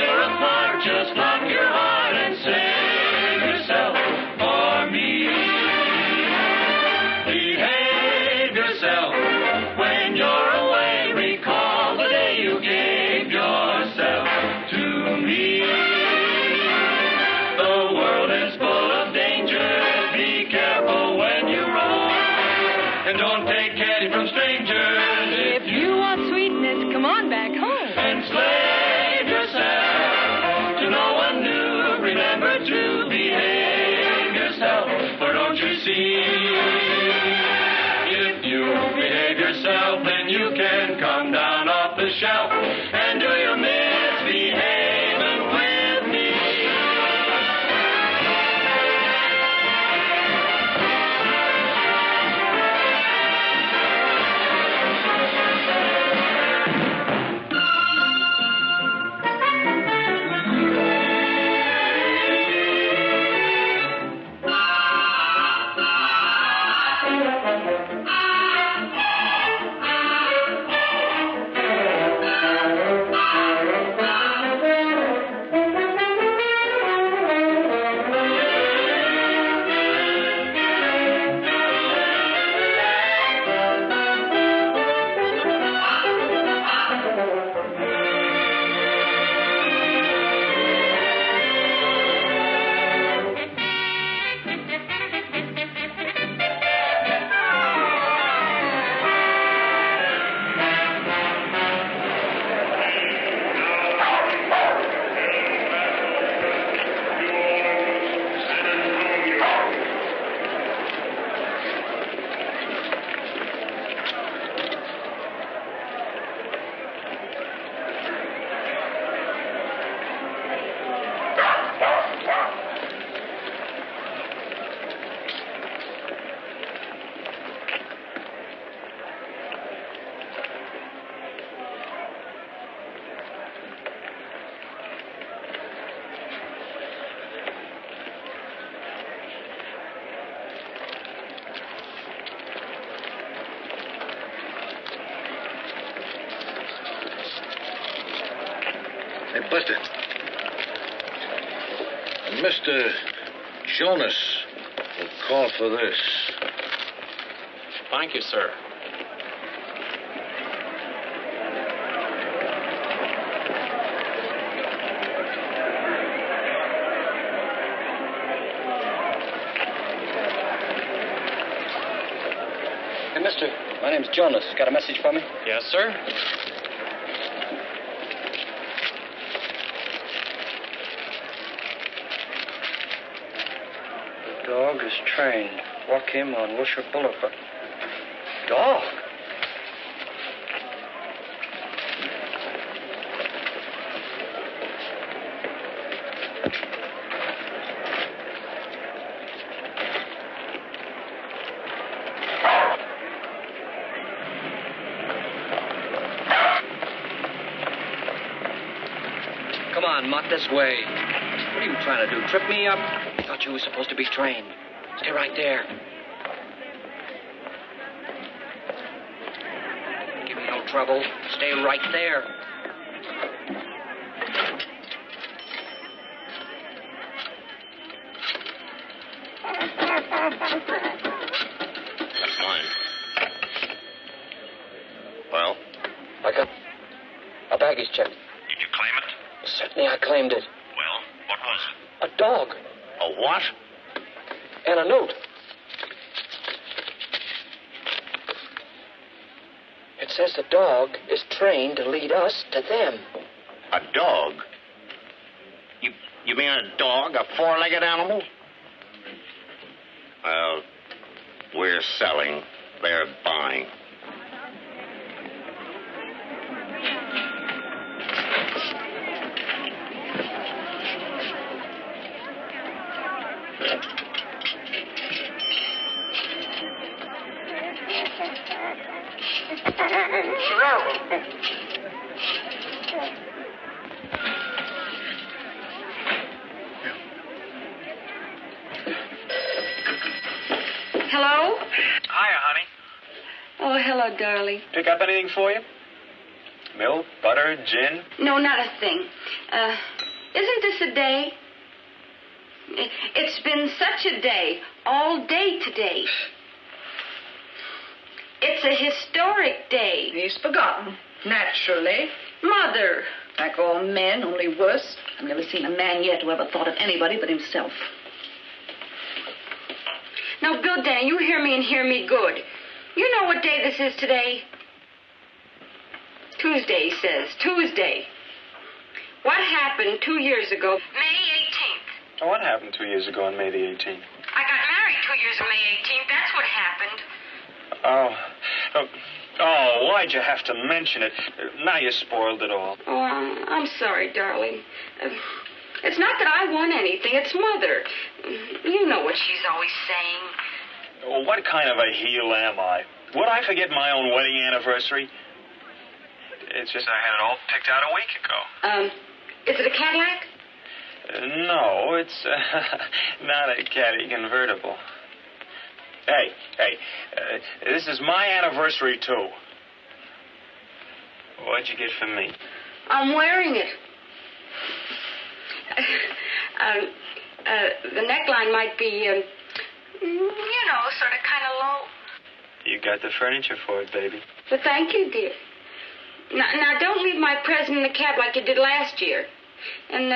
we're apart, just lock your heart and save yourself for me. Behave yourself when you're away. Recall the day you gave yourself to me. The world is full of dangers. Be careful when you roam, and don't take candy from strangers. If you want sweetness, come on back home. Enslave yourself to no one new. Remember to behave yourself, for don't you see? If you behave yourself, then you can come down off the shelf and do your misbehaving with me. Hey, Buster. Mr. Jonas will call for this. Thank you, sir. Hey, mister, my name's Jonas. Got a message for me? Yes, sir. Dog is trained. Walk him on Wilshire Boulevard. Dog? Come on, Mutt, this way. What are you trying to do, trip me up? I thought you were supposed to be trained. Stay right there. Give me no trouble. Stay right there. That's mine. Well? I got a baggage check. Did you claim it? Certainly I claimed it. Well, what was it? A dog. A what? And a note. It says the dog is trained to lead us to them. A dog? You mean a dog, a four-legged animal? Well, we're selling. They're buying. Hello? Hiya, honey. Oh, hello, darling. Pick up anything for you? Milk, butter, gin? No, not a thing. Isn't this a day? It's been such a day, all day today. It's a historic day. He's forgotten, naturally. Mother. Like all men, only worse. I've never seen a man yet who ever thought of anybody but himself. Now, Bill Dan, you hear me and hear me good. You know what day this is today? Tuesday, he says. Tuesday. What happened 2 years ago? May 18th. Oh, what happened 2 years ago on May the 18th? I got married 2 years on May 18th. That's what happened. Oh, why'd you have to mention it? Now you spoiled it all. Oh, I'm sorry, darling. It's not that I want anything. It's Mother. You know what she's always saying. Well, what kind of a heel am I? Would I forget my own wedding anniversary? It's just I had it all picked out a week ago. Is it a Cadillac? No, it's not a caddy convertible. Hey, this is my anniversary, too. What'd you get for me? I'm wearing it. The neckline might be, sort of kind of low. You got the furniture for it, baby. But thank you, dear. Now, don't leave my present in the cab like you did last year. And,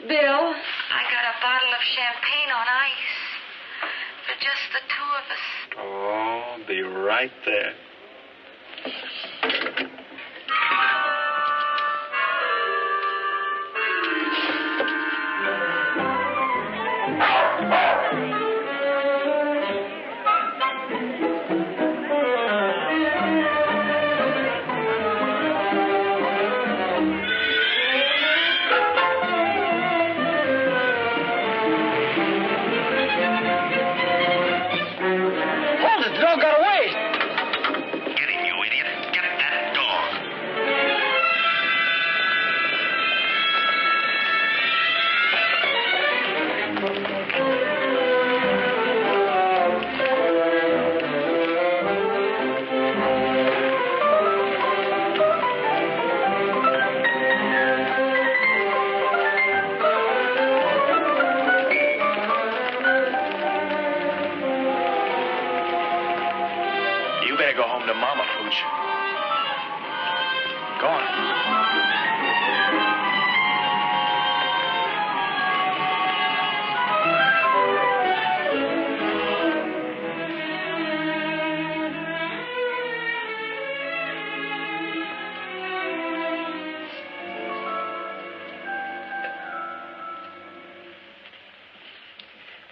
Bill, I got a bottle of champagne on ice for just the two of us. Oh, I'll be right there.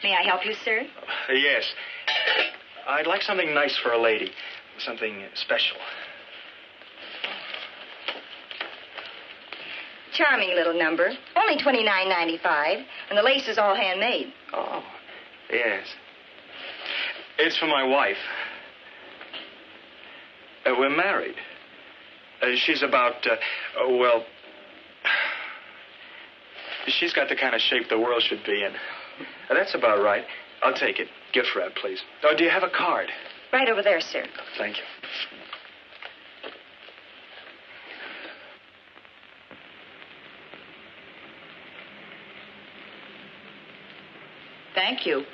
May I help you, sir? Yes. I'd like something nice for a lady. Something special. Charming little number. Only $29.95, and the lace is all handmade. Oh, yes. It's for my wife. We're married. She's about, she's got the kind of shape the world should be in. That's about right. I'll take it. Gift wrap, please. Oh, do you have a card? Right over there, sir. Thank you. Thank you.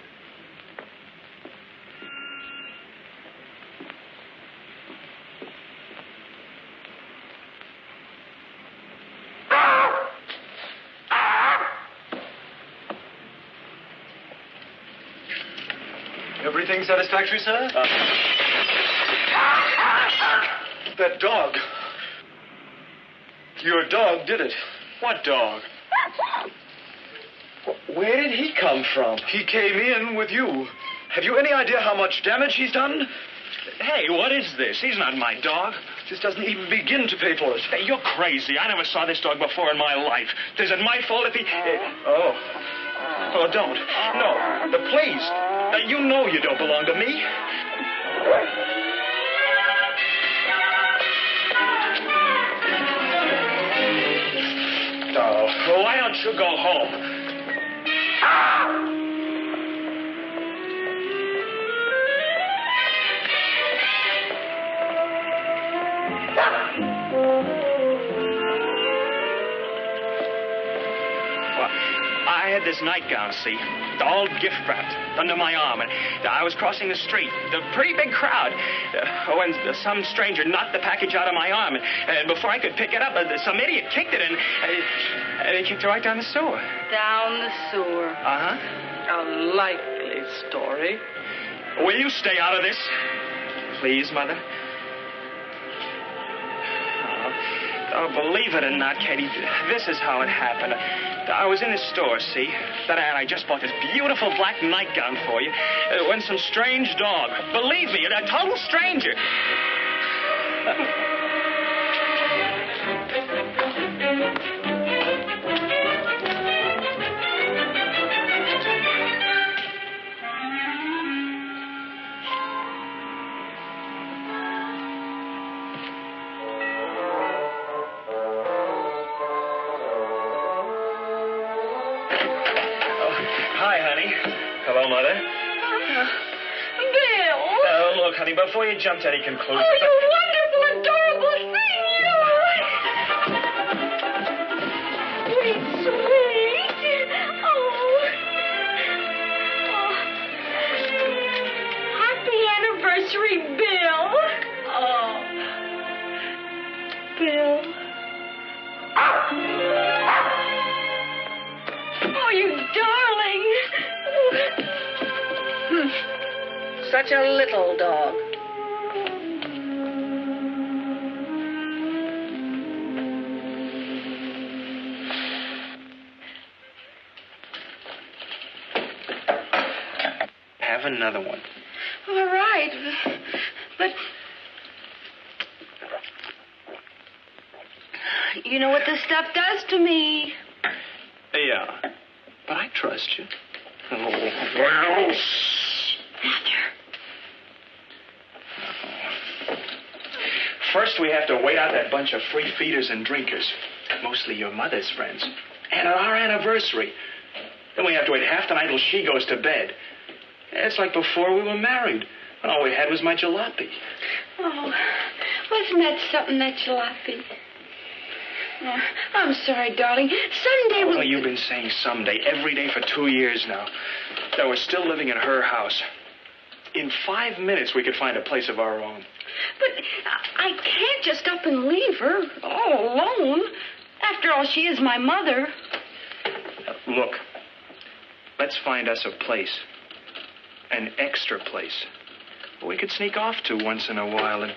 Everything satisfactory, sir? That dog. Your dog did it. What dog? Where did he come from? He came in with you. Have you any idea how much damage he's done? Hey, what is this? He's not my dog. This doesn't even begin to pay for it. Hey, you're crazy. I never saw this dog before in my life. Is it my fault if he... Oh, don't. No, please. You know you don't belong to me. Oh, why don't you go home? I had this nightgown, see, all gift wrapped under my arm, and I was crossing the street, a pretty big crowd, when some stranger knocked the package out of my arm, and before I could pick it up, some idiot kicked it, and he kicked it right down the sewer. Down the sewer. Uh-huh. A likely story. Will you stay out of this? Please, Mother? Oh, believe it or not, Katie, this is how it happened. I was in the store, see? And I just bought this beautiful black nightgown for you when some strange dog, believe me, a total stranger. Hello, Mother. Bill! Look, honey, before you jump to any conclusions... Oh, you wonderful, adorable thing, you! Sweet, sweet. Happy anniversary, Bill. Oh. Bill. Oh, you darling. Such a little dog. Have another one. All right. But... you know what this stuff does to me. Yeah. But I trust you. Oh, well... Mother. First, we have to wait out that bunch of free feeders and drinkers. Mostly your mother's friends. And our anniversary. Then we have to wait half the night till she goes to bed. It's like before we were married. And all we had was my jalopy. Oh, wasn't that something, that jalopy? Oh, I'm sorry, darling. Someday we'll... Oh, you've been saying someday every day for 2 years now. That we're still living in her house. In 5 minutes, we could find a place of our own. But I can't just up and leave her all alone. After all, she is my mother. Look, let's find us a place. An extra place. We could sneak off to once in a while and...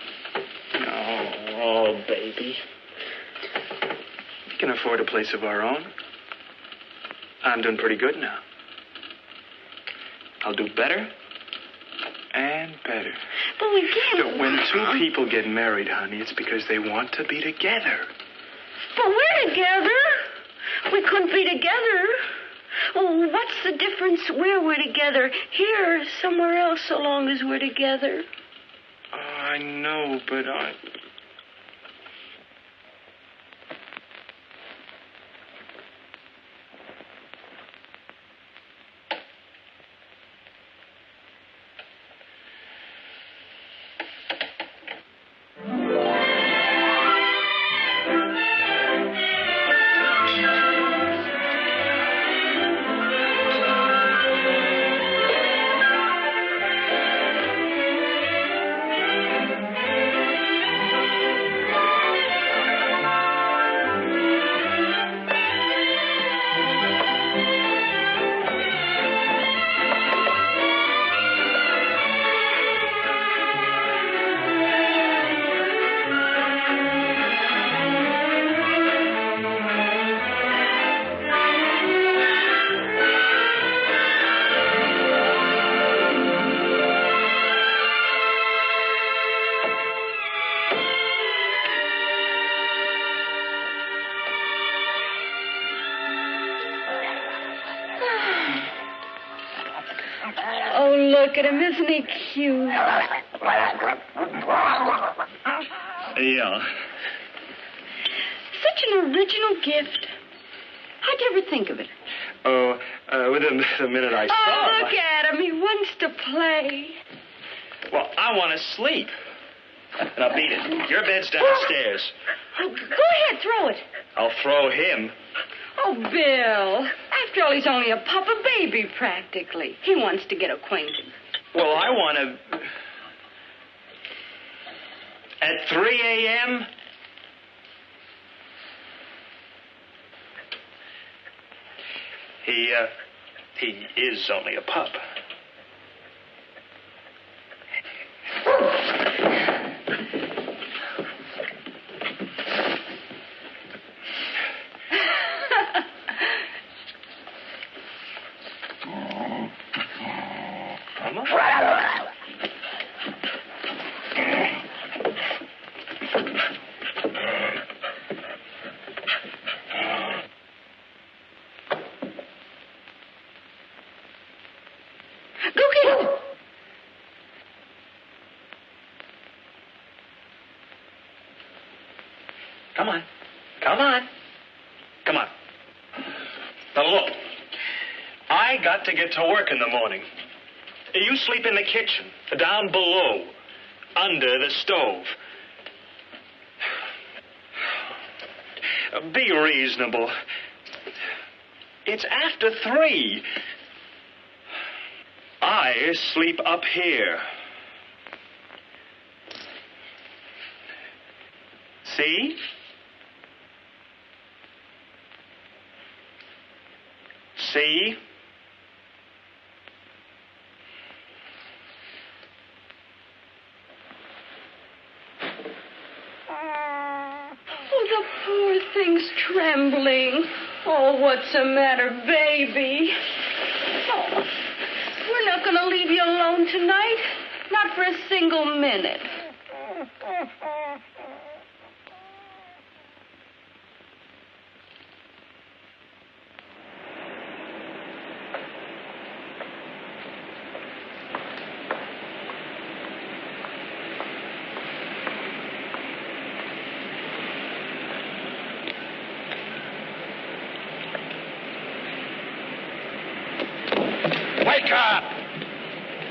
Oh, baby. We can afford a place of our own. I'm doing pretty good now. I'll do better and better. But we can't... When two people get married, honey, it's because they want to be together. But we're together. We couldn't be together. Well, what's the difference where we're together? Here or somewhere else, so long as we're together. I know, but I... Look at him, isn't he cute? Yeah. Such an original gift. How'd you ever think of it? Oh, within the minute I saw Oh, it. look at him. He wants to play. Well, I want to sleep. Now, beat it. Your bed's downstairs. Oh, go ahead, throw it. I'll throw him. Oh, Bill. After all, he's only a pup, a baby, practically. He wants to get acquainted. Well, I want to... At 3 a.m.? He is only a pup. Come on. Come on. Come on. Now, look. I got to get to work in the morning. You sleep in the kitchen, down below, under the stove. Be reasonable. It's after 3. I sleep up here. See? See? Oh, the poor thing's trembling. Oh, what's the matter, baby? Oh, we're not going to leave you alone tonight. Not for a single minute. Wake up!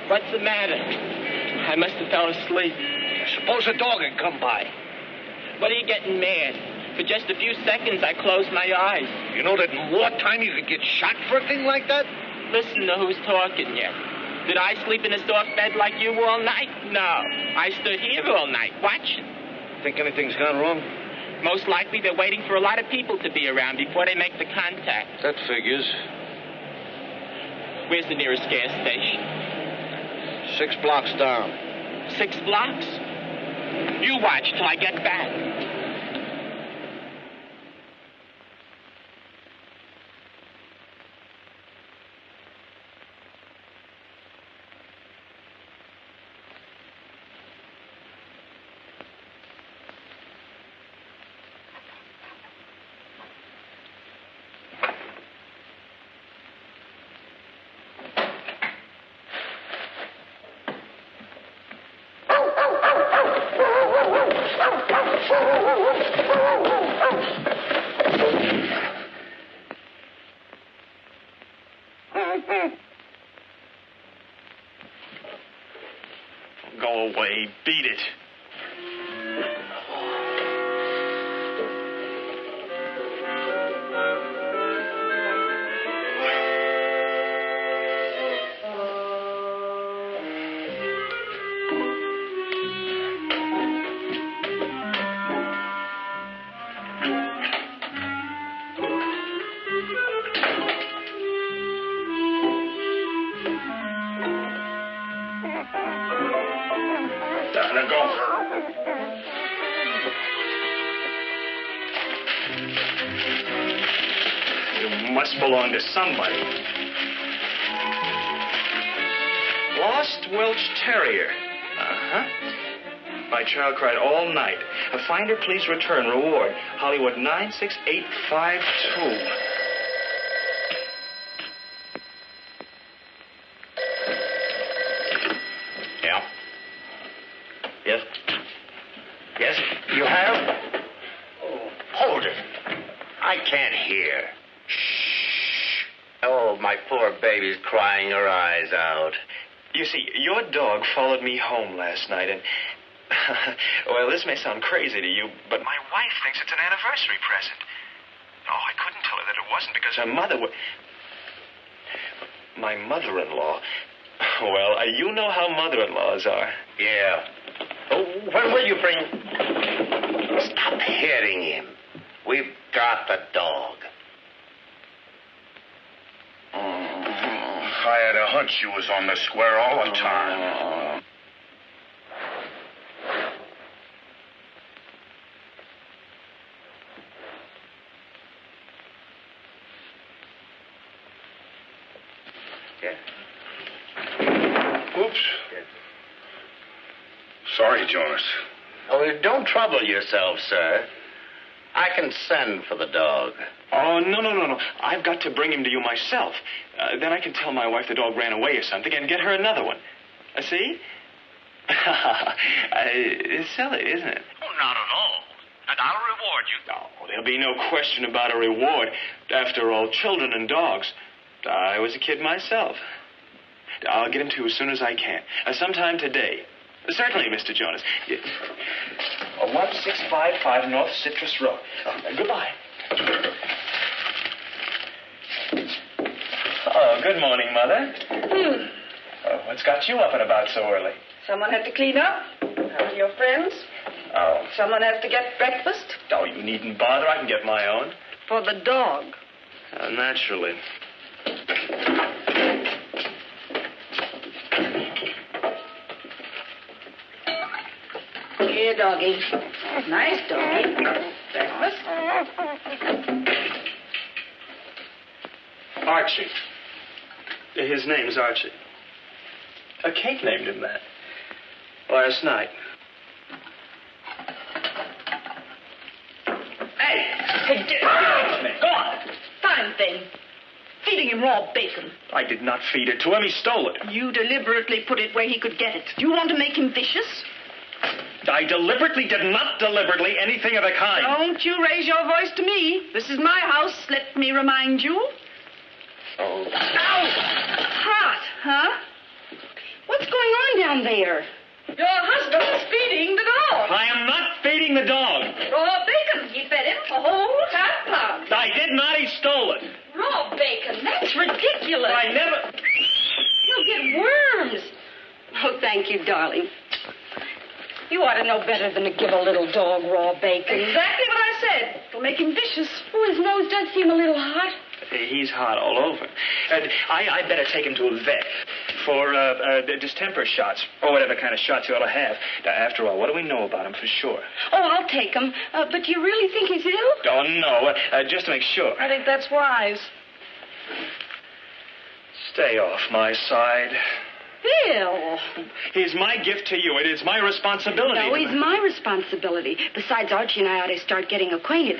What's the matter? I must have fell asleep. Suppose a dog had come by. What are you getting mad? For just a few seconds, I closed my eyes. You know that in wartime you could get shot for a thing like that? Listen to who's talking yet. Did I sleep in a soft bed like you all night? No. I stood here all night, watching. Think anything's gone wrong? Most likely they're waiting for a lot of people to be around before they make the contact. That figures. Where's the nearest gas station? 6 blocks down. 6 blocks? You watch till I get back. Go away. Beat it. Now go. You must belong to somebody. Lost Welsh Terrier. Uh-huh. My child cried all night. A finder, please return. Reward. Hollywood 96852. Yeah. Yes? Yes? You have? Oh, hold it. I can't hear. Shh. Oh, my poor baby's crying her eyes out. You see, your dog followed me home last night, and... well, this may sound crazy to you, but my wife thinks it's an anniversary present. Oh, I couldn't tell her that it wasn't because her mother was... My mother-in-law. Well, you know how mother-in-laws are. Yeah. Oh, when will you bring... Stop hitting him. We've got the dog. I had a hunch you was on the square all the time. Yeah. Oops. Yeah. Sorry, Jonas. Oh, don't trouble yourself, sir. I can send for the dog. Oh, no. I've got to bring him to you myself. Then I can tell my wife the dog ran away or something and get her another one. See? It's silly, isn't it? Oh, not at all. And I'll reward you. Oh, there'll be no question about a reward. After all, children and dogs. I was a kid myself. I'll get him to you as soon as I can. Sometime today. Certainly, Mr. Jonas. 1655 North Citrus Road. Goodbye. Oh, good morning, Mother. What's got you up and about so early? Someone had to clean up. How are your friends? Oh. Someone has to get breakfast. Oh, you needn't bother. I can get my own. For the dog. Naturally. Here, doggy. Nice doggy. Breakfast. Archie. His name's Archie. Kate named him that. Last night. Hey, get off me. Go on. Fine thing. Feeding him raw bacon. I did not feed it to him. He stole it. You deliberately put it where he could get it. Do you want to make him vicious? I deliberately did not deliberately anything of the kind. Don't you raise your voice to me. This is my house, let me remind you. Oh. Ow! Hot, huh? What's going on down there? Your husband's feeding the dog. I am not feeding the dog. Raw bacon. He fed him a whole half-pound. I did not. He stole it. Raw bacon. That's ridiculous. I never... He'll get worms. Oh, thank you, darling. You ought to know better than to give a little dog raw bacon. Exactly what I said. It'll make him vicious. Oh, his nose does seem a little hot. He's hot all over. I'd better take him to a vet for distemper shots, or whatever kind of shots he ought to have. After all, what do we know about him for sure? Oh, I'll take him. But do you really think he's ill? Oh, no, just to make sure. I think that's wise. Stay off my side. Bill. He's my gift to you. It is my responsibility. No, he's my responsibility. Besides, Archie and I ought to start getting acquainted.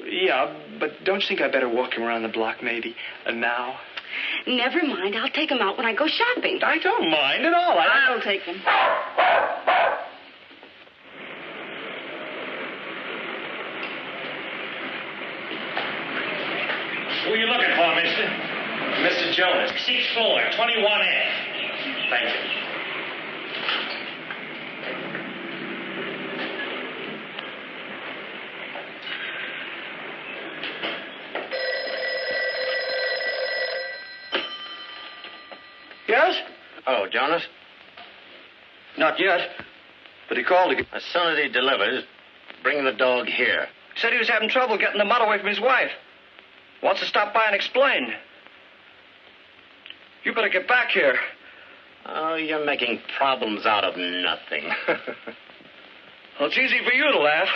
Yeah, but don't you think I'd better walk him around the block maybe now? Never mind. I'll take him out when I go shopping. I don't mind at all. I'll take him. Who are you looking for, mister? Mr. Jonas. 6th floor, 21F. Thank you. Yes? Oh, Jonas? Not yet. But he called again. As soon as he delivers, bring the dog here. Said he was having trouble getting the mud away from his wife. Wants to stop by and explain. You better get back here. Oh, you're making problems out of nothing. Well, it's easy for you to laugh.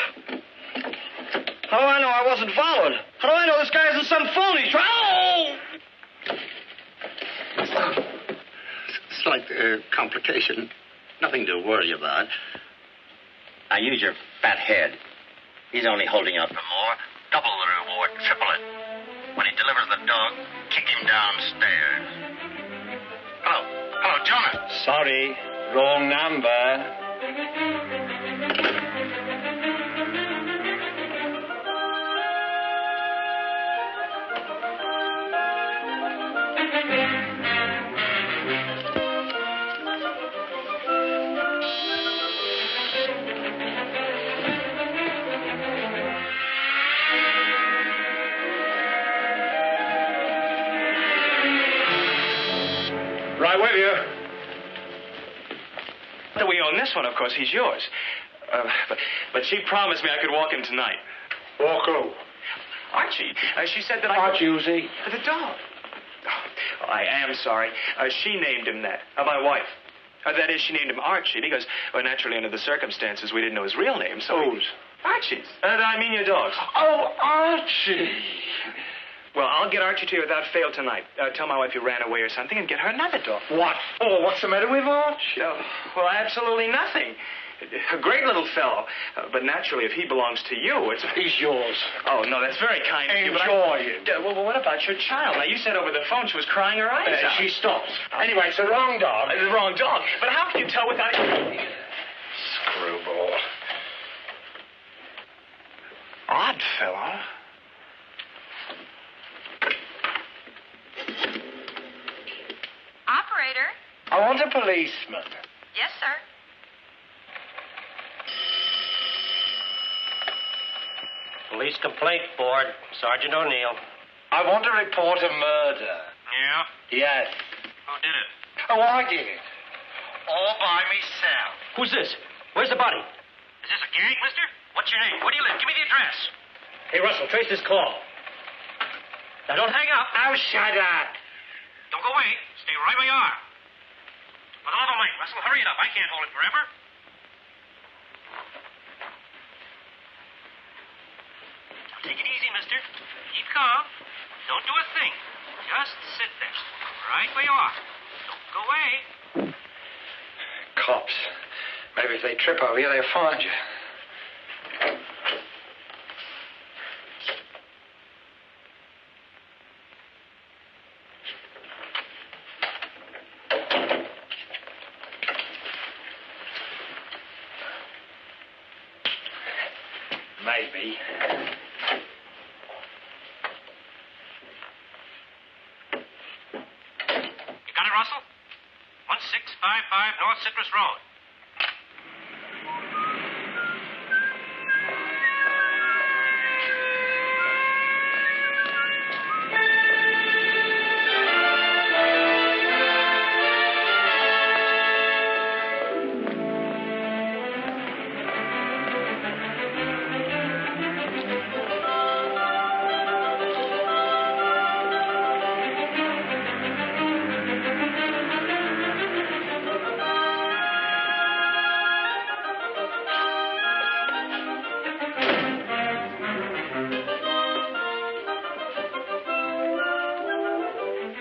How do I know I wasn't followed? How do I know this guy isn't some phony? Slight complication. Nothing to worry about. Now use your fat head. He's only holding out for more. Double the reward, triple it. When he delivers the dog, kick him downstairs. Hello, Jonah. Sorry, wrong number. Right with you. We own this one, of course. He's yours. But she promised me I could walk him tonight. Walk who? Archie. She said that I... Archie, who's he? The dog. Oh, I am sorry. She named him that. My wife. That is, she named him Archie because, well, naturally, under the circumstances, we didn't know his real name, so... Whose? Archie's. I mean your dog's. Oh, Archie. Well, I'll get Archie to you without fail tonight. Tell my wife you ran away or something and get her another dog. What for? What's the matter with Archie? Well, absolutely nothing. A great little fellow. But naturally, if he belongs to you, it's... He's yours. Oh, no, that's very kind of you. Enjoy it. Well, what about your child? Now, you said over the phone she was crying her eyes out. She stops. Anyway, it's the wrong dog. The wrong dog. But how can you tell without... Screwball. Odd fellow. Operator? I want a policeman. Yes, sir. Police complaint board. Sergeant O'Neill. I want to report a murder. Yeah? Yes. Who did it? Oh, I did it. All by myself. Who's this? Where's the body? Is this a gang, mister? What's your name? Where do you live? Give me the address. Hey, Russell, trace this call. Now, don't hang up. Oh, shut up. Don't go away. Stay right where you are. For the love of Mike, Russell, hurry it up. I can't hold it forever. Now, take it easy, mister. Keep calm. Don't do a thing. Just sit there. Right where you are. Don't go away. Cops. Maybe if they trip over you, they'll find you. Maybe. You got it, Russell? 1655 North Citrus Road.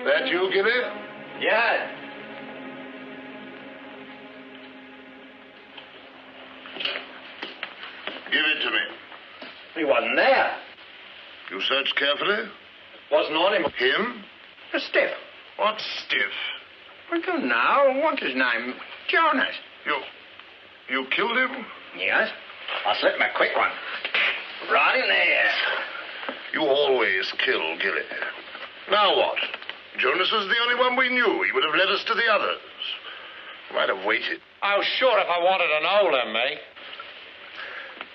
That you, Gilly? Yeah. Give it to me. He wasn't there. You searched carefully? Wasn't on him. Him? A stiff. What stiff? I don't know. What's his name? Jonas. You killed him? Yes. I slipped him a quick one. Right in there. You always kill, Gilly. Now what? Jonas was the only one we knew. He would have led us to the others. Might have waited. Oh, sure, if I wanted to know them, me.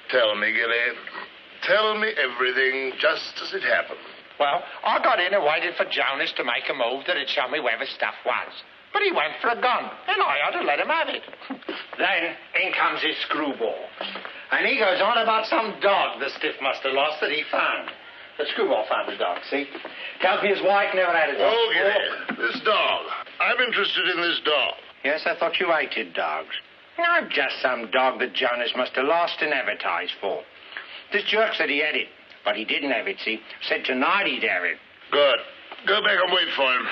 Tell me, Gilly. Tell me everything just as it happened. Well, I got in and waited for Jonas to make a move that'd show me where the stuff was. But he went for a gun, and I had to let him have it. Then in comes his screwball. And he goes on about some dog the stiff must have lost that he found. The screwball found the dog, see? Tells me his wife never had a dog. Oh, Gilly, this dog. I'm interested in this dog. Yes, I thought you hated dogs. No, just some dog that Jonas must have lost and advertised for. This jerk said he had it, but he didn't have it, see? Said tonight he'd have it. Good. Go back and wait for him.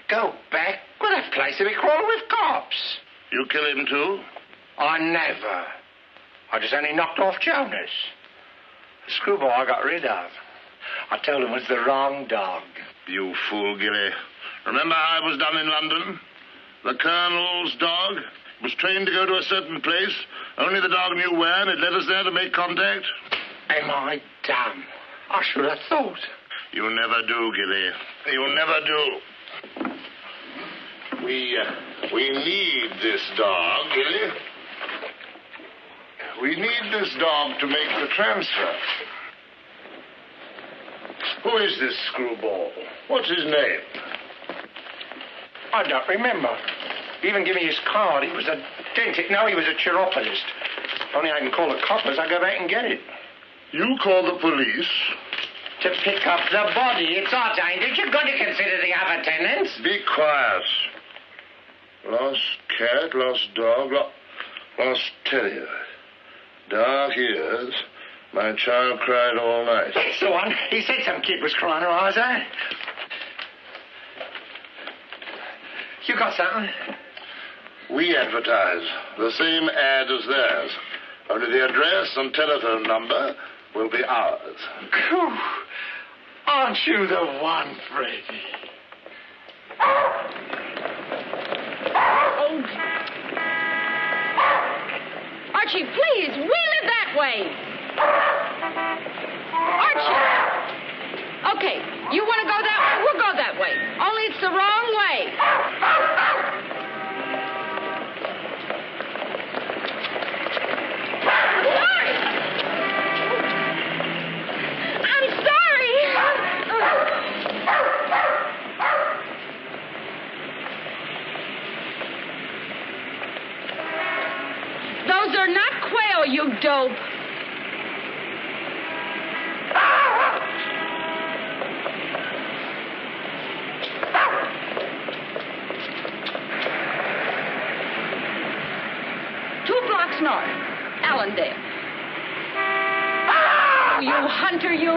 Go back? Well, that place will be crawling with cops. You kill him, too? I never. I just only knocked off Jonas. The screwball I got rid of. I told him it was the wrong dog. You fool, Gilly. Remember how it was done in London? The colonel's dog was trained to go to a certain place. Only the dog knew where, and it led us there to make contact. Am I dumb? I should have thought. You never do, Gilly. You never do. We need this dog, Gilly. We need this dog to make the transfer. Who is this screwball? What's his name? I don't remember. He even gave me his card. He was a dentist. No, he was a chiropodist. Only I can call the coppers. I go back and get it. You call the police? To pick up the body. It's odd, ain't it? You're going to consider the other tenants. Be quiet. Lost cat, lost dog, lost terrier. Dark ears. My child cried all night. That's the one. He said some kid was crying her eyes out. You got something? We advertise the same ad as theirs. Only the address and telephone number will be ours. Whew. Aren't you the one, Freddie? Oh. Archie, please, wheel it that way. Archie! Okay, you want to go that way? We'll go that way. Only it's the wrong way. Those are not quail, you dope. Blocks north, Allendale. Oh, you hunter, you.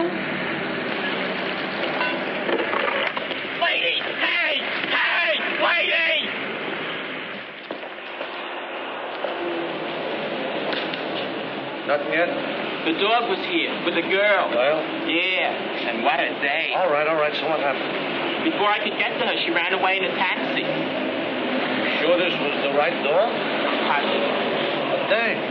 Lady! Hey! Hey! Lady! Nothing yet? The dog was here with a girl. Well? Yeah, and what a day. All right. So what happened? Before I could get to her, she ran away in a taxi. Sure this was the right dog? Positive. Dame.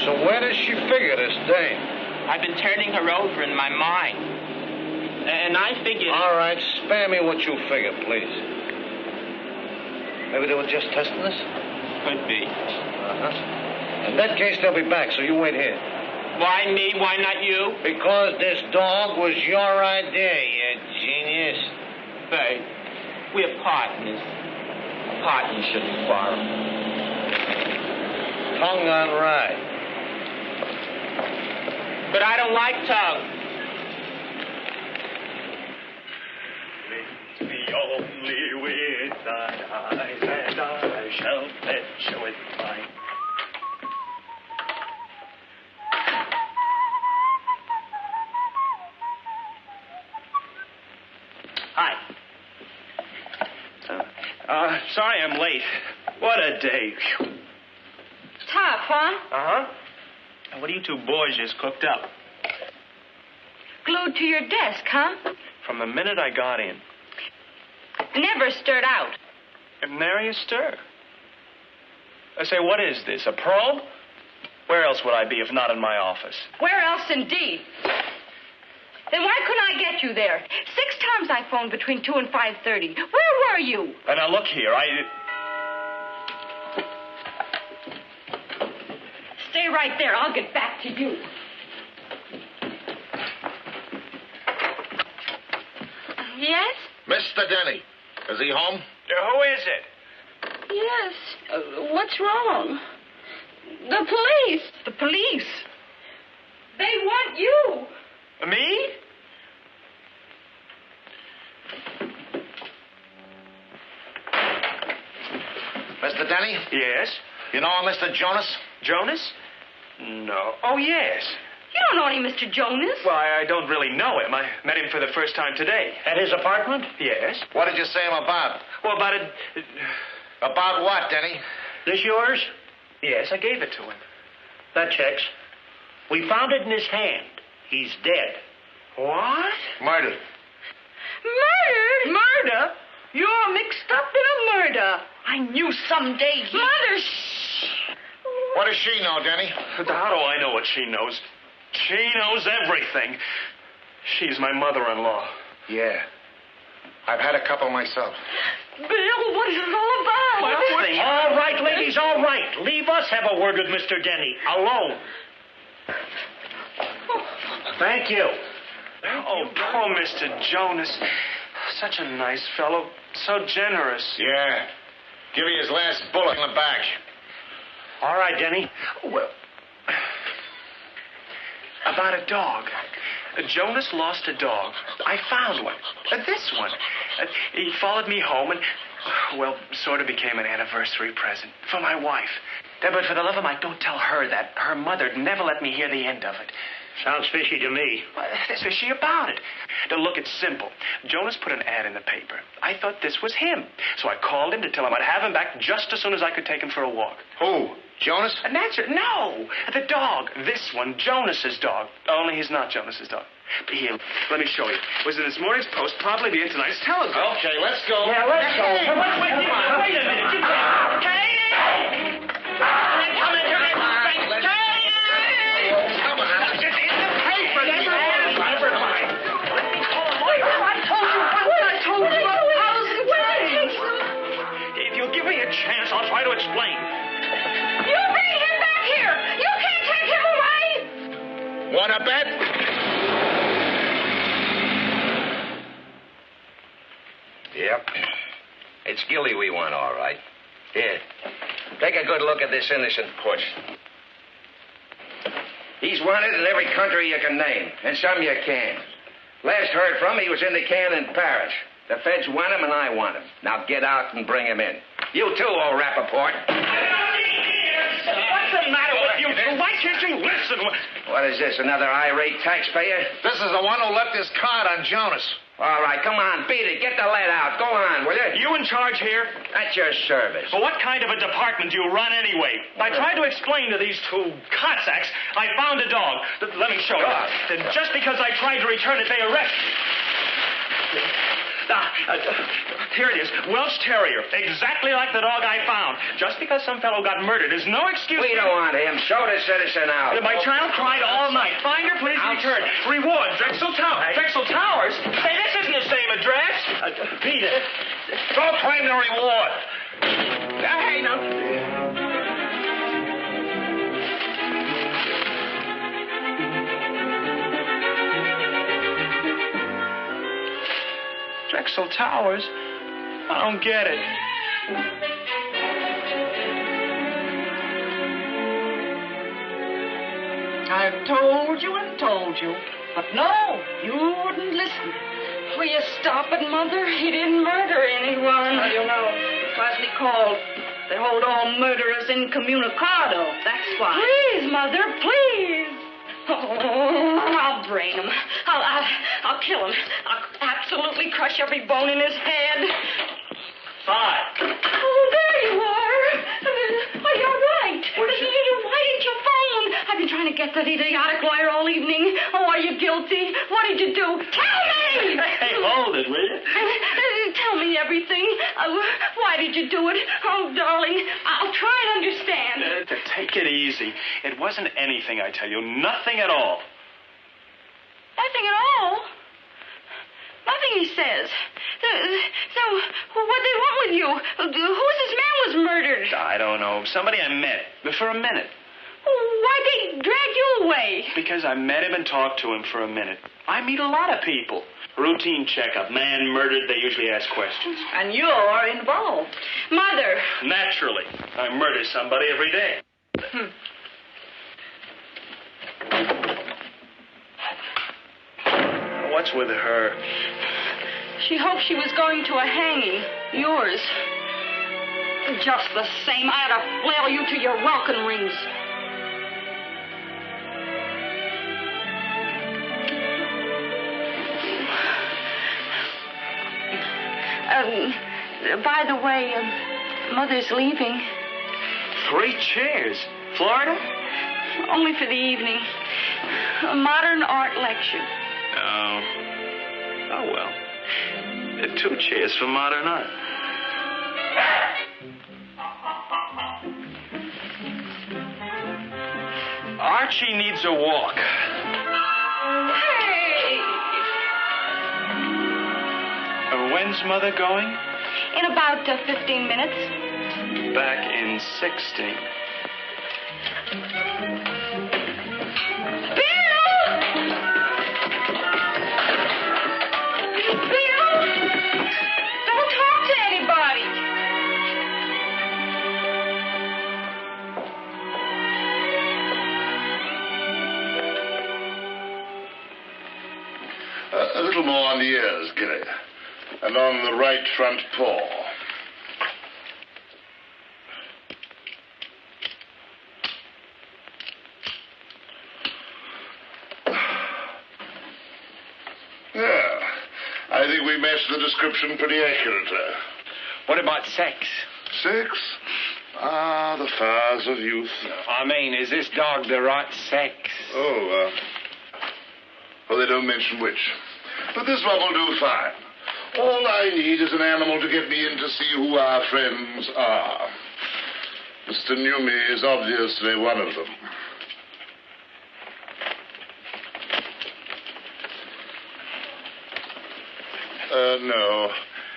So where does she figure this dame? I've been turning her over in my mind. And I figured... All right, spare me what you figure, please. Maybe they were just testing us? Could be. Uh-huh. In that case, they'll be back, so you wait here. Why me? Why not you? Because this dog was your idea, you genius. Babe, we're partners. Partners shouldn't quarrel. Tongue on right. But I don't like tongue. Lead me only with thine eyes, and I shall fetch you with mine. Hi. Sorry I'm late. What a day. Tough, huh? Uh-huh. What are you two boys just cooked up? Glued to your desk, huh? From the minute I got in. Never stirred out. And nary a stir. I say, what is this, a probe? Where else would I be if not in my office? Where else, indeed? Then why couldn't I get you there? 6 times I phoned between 2 and 5:30. Where were you? And now look here, Stay right there. I'll get back to you. Yes? Mr. Denny, is he home? who is it? Yes. What's wrong? The police. The police? They want you. Me? Mr. Denny? Yes? You know a Mr. Jonas? Jonas? No. Oh, yes. You don't know any Mr. Jonas. Well, I don't really know him. I met him for the first time today. At his apartment? Yes. What did you say him about? Well, about About what, Denny? This yours? Yes, I gave it to him. That checks. We found it in his hand. He's dead. What? Murdered. Murdered? Murder? You're mixed up in a murder. I knew someday he... Mother, shh. What does she know, Denny? How do I know what she knows? She knows everything. She's my mother-in-law. Yeah. I've had a couple myself. Bill, what is it all about? All right, ladies, all right. Leave us have a word with Mr. Denny. Alone. Thank you. Oh, poor Mr. Jonas. such a nice fellow. So generous. Yeah. Give you his last bullet in the back. All right, Denny. Well, about a dog. Jonas lost a dog. I found one. This one. He followed me home and, well, sort of became an anniversary present for my wife. But for the love of Mike, don't tell her that. Her mother'd never let me hear the end of it. Sounds fishy to me. What's fishy about it? Now, look, it's simple. Jonas put an ad in the paper. I thought this was him. So I called him to tell him I'd have him back just as soon as I could take him for a walk. Who? Jonas? And that's it. No, the dog. This one, Jonas's dog. Only he's not Jonas's dog. But here, let me show you. It was in this morning's Post, probably be in tonight's Telegram. Okay, let's go. Yeah, let's go. Hey, wait a minute. You can't. Katie! Come in here. Chance, I'll try to explain. You bring him back here! You can't take him away! Want to bet? Yep. It's Gilly we want, all right. Here. Take a good look at this innocent puss. He's wanted in every country you can name, and some you can't. Last heard from, he was in the can in Paris. The feds want him, and I want him. Now get out and bring him in. You too, old Rappaport. What's the matter with you two? Why can't you listen? What is this, another irate taxpayer? This is the one who left his card on Jonas. All right, come on, beat it. Get the lead out. Go on, will you? You in charge here? At your service. Well, what kind of a department do you run anyway? I tried to explain to these two Cossacks I found a dog. Let me show you. And just because I tried to return it, they arrested me. Here it is. Welsh Terrier. Exactly like the dog I found. Just because some fellow got murdered is no excuse. We don't want him. Show the citizen out. My child cried all night. Find her, please return. Reward, Drexel Towers. Drexel Towers? Say, this isn't the same address. Beat it. Don't claim the reward. Hey, now. Drexel Towers? I don't get it. I've told you and told you. But no, you wouldn't listen. Will you stop it, Mother? He didn't murder anyone. How do you know? Classically called. They hold all murderers incommunicado. That's why. Please, Mother, please. Oh, I'll brain him. I'll kill him. I'll absolutely crush every bone in his head. 5. Oh, there you are. Oh, you're right. Why didn't you phone? I've been trying to get that idiotic lawyer all evening. Oh, are you guilty? What did you do? Tell me! Hey, hold it, will you? Tell me everything. Why did you do it? Oh, darling, I'll try and understand. Take it easy. It wasn't anything, I tell you. Nothing at all. Nothing at all? Nothing, he says. So what they want with you? Who's this man was murdered? I don't know. Somebody I met. For a minute. Why'd they drag you away? Because I met him and talked to him for a minute. I meet a lot of people. Routine checkup. Man murdered, they usually ask questions. And you're involved. Mother. Naturally. I murder somebody every day. What's with her? She hoped she was going to a hanging. Yours. Just the same, I ought to flail you to your welcome rings. By the way, Mother's leaving. 3 chairs. Florida? Only for the evening. A modern art lecture. Oh, well. 2 chairs for modern art. Archie needs a walk. Hey! When's Mother going? In about 15 minutes. Back in 16. Bill! A little more on the ears, Gilly. And on the right front paw. Yeah. I think we matched the description pretty accurately. What about sex? Sex? Ah, the fires of youth. I mean, is this dog the right sex? Oh, well, they don't mention which. But this one will do fine. All I need is an animal to get me in to see who our friends are. Mr. Newmy is obviously one of them. No.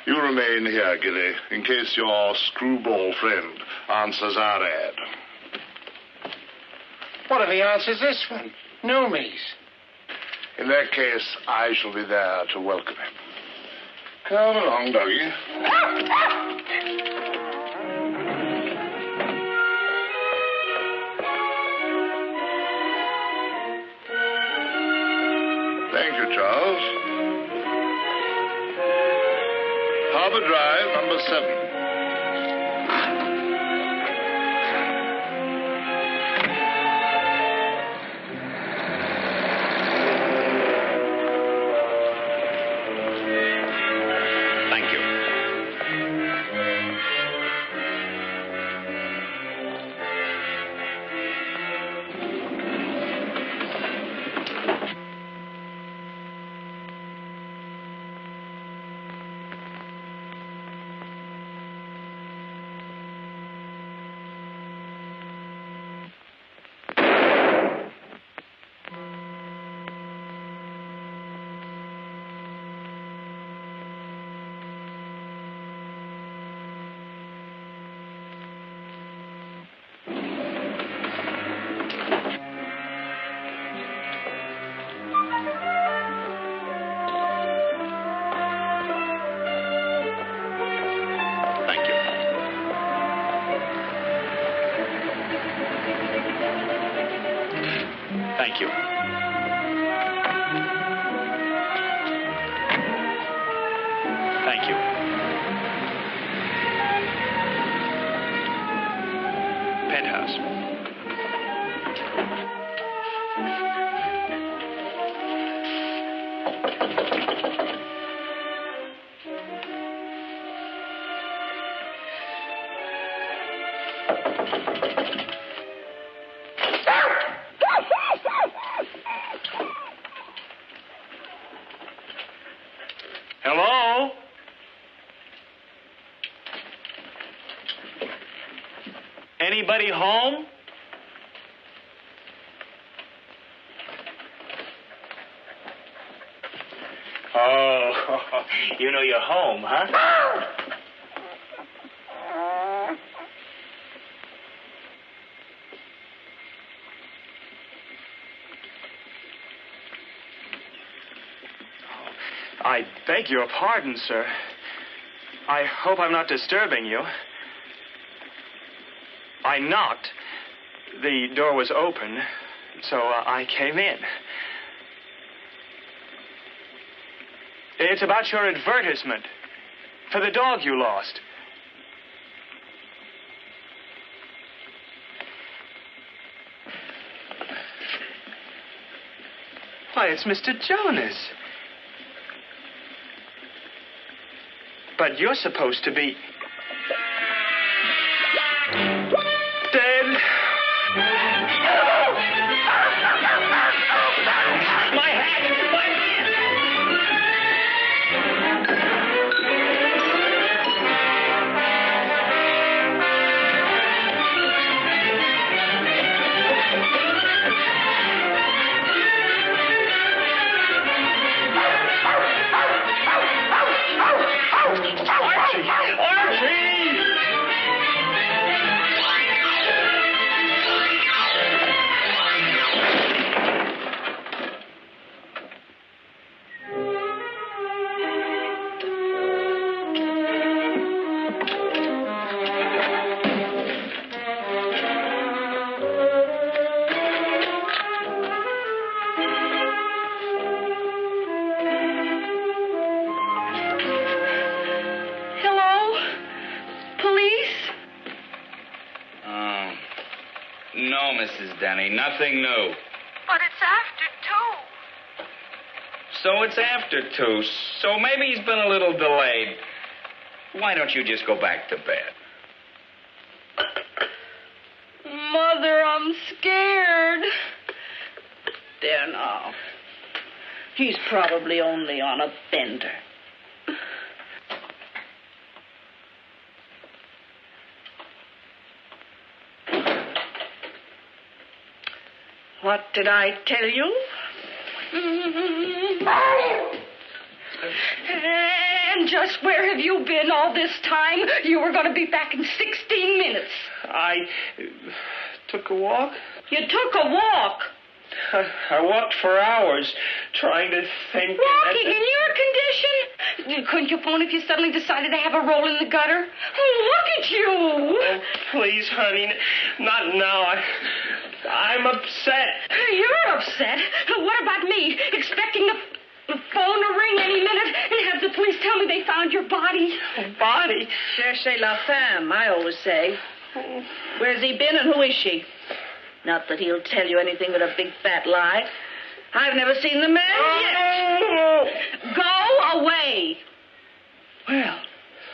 You remain here, Gilly, in case your screwball friend answers our ad. What if he answers this one? Newmies. In that case, I shall be there to welcome him. Come along, doggy. Thank you, Charles. Harbor Drive, number 7. Thank you. Thank you. Penthouse. Hello? Anybody home? Oh, you know you're home, huh? I beg your pardon, sir. I hope I'm not disturbing you. I knocked. The door was open, so I came in. It's about your advertisement for the dog you lost. Why, it's Mr. Jonas. But you're supposed to be dead. My hat! Archie! Mrs. Denny. Nothing new. But it's after 2. So it's after 2. So maybe he's been a little delayed. Why don't you just go back to bed? Mother, I'm scared. There now. He's probably only on a bender. What did I tell you? And just where have you been all this time? You were going to be back in 16 minutes. I took a walk. You took a walk? I walked for hours, trying to think. Walking in your condition? Couldn't you phone if you suddenly decided to have a roll in the gutter? Oh, look at you. Oh, please, honey, not now. I'm upset. You're upset? What about me? Expecting the phone to ring any minute and have the police tell me they found your body? Body? Cherchez la femme, I always say. Where's he been and who is she? Not that he'll tell you anything but a big fat lie. I've never seen the man yet. Go away. Well,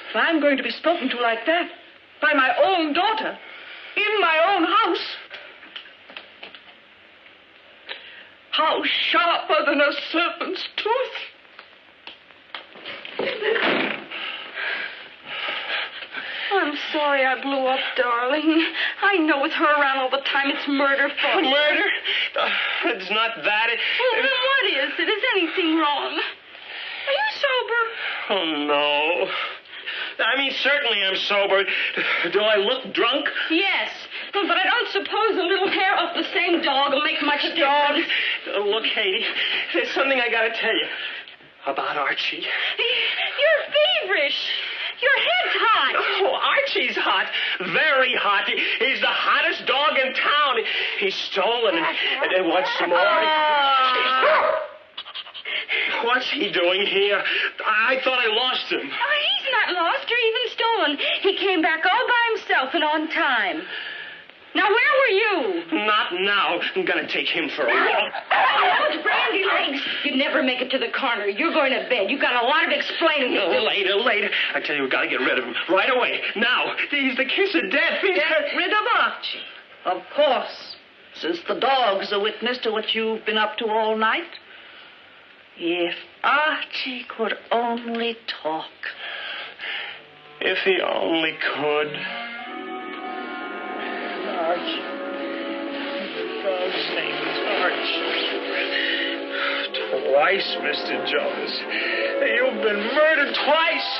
if I'm going to be spoken to like that by my own daughter in my own house, how sharper than a serpent's tooth. I'm sorry I blew up, darling. I know with her around all the time, it's murder for you. Murder? It's not that. Well, then what is it? Is anything wrong? Are you sober? Oh, no. I mean, certainly I'm sober. Do I look drunk? Yes. But I don't suppose a little hair off the same dog will make much difference. Look, Katie, there's something I gotta tell you about Archie. You're feverish. Your head's hot. Oh, Archie's hot. Very hot. He's the hottest dog in town. He's stolen and wants some more. What's he doing here? I thought I lost him. Oh, he's not lost or even stolen. He came back all by himself and on time. Now, where were you? Not now. I'm going to take him for a walk. Oh, those brandy legs. You'd never make it to the corner. You're going to bed. You've got a lot of explaining to do. Later. I tell you, we've got to get rid of him. Right away. Now. He's the kiss of death. Get rid of Archie. Of course. Since the dog's a witness to what you've been up to all night. If Archie could only talk. If he only could. Archie. The dog's name is Archie. Twice, Mr. Jones. You've been murdered twice.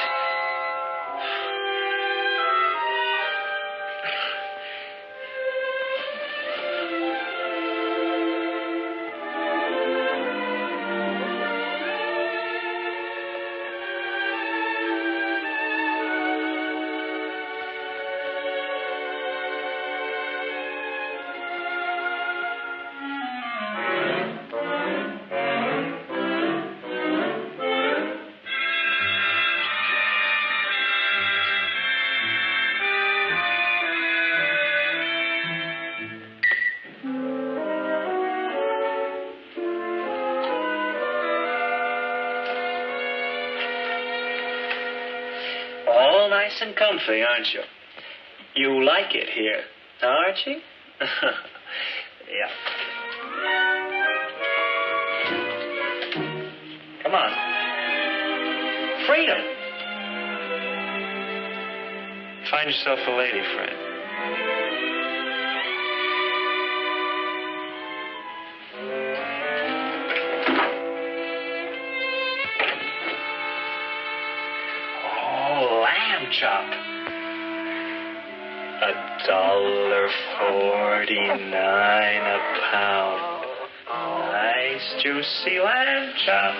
All nice and comfy, aren't you? You like it here, Archie? Yeah. Come on. Freedom. Find yourself a lady friend. Chop. $1.49 a pound. Nice juicy lamb chop.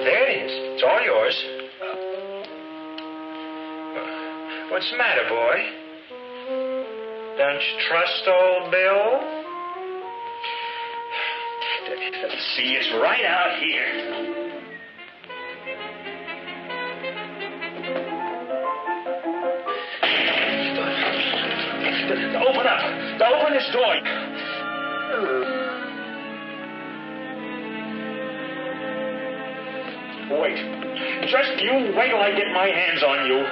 There it is. It's all yours. What's the matter, boy? Don't you trust old Bill? See, it's right out here. Now open this door. Wait. Just you wait till I get my hands on you.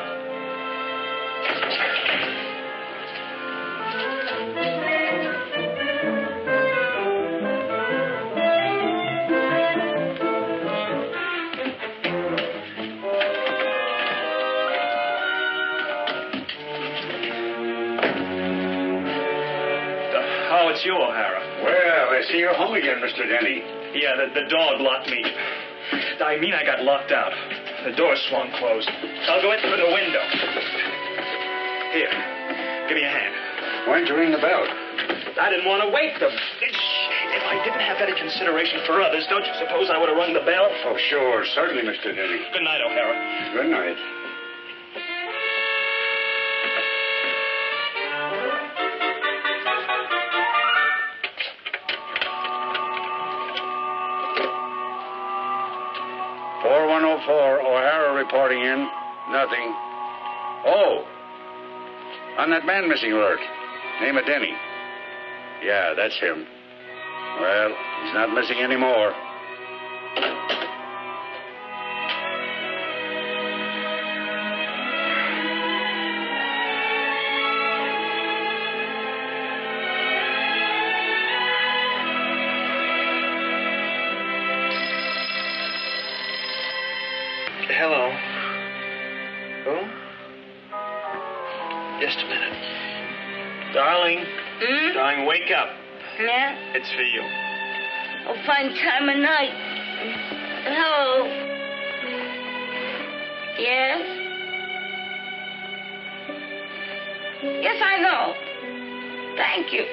Oh, it's you, O'Hara. Well, I see you're home again, Mr. Denny. Yeah, the dog locked me. I mean, I got locked out. The door swung closed. I'll go in through the window. Here, give me a hand. Why'd you ring the bell? I didn't want to wake them. If I didn't have any consideration for others, don't you suppose I would have rung the bell? Oh, sure. Certainly, Mr. Denny. Good night, O'Hara. Good night. O'Hara reporting in. Nothing. Oh. On that man missing alert. Name of Denny. Yeah, that's him. Well, he's not missing anymore. Hello. Who? Just a minute. Darling. Darling, wake up. Yeah? It's for you. Oh, fine time of night. Hello. Yes? Yes, I know. Thank you.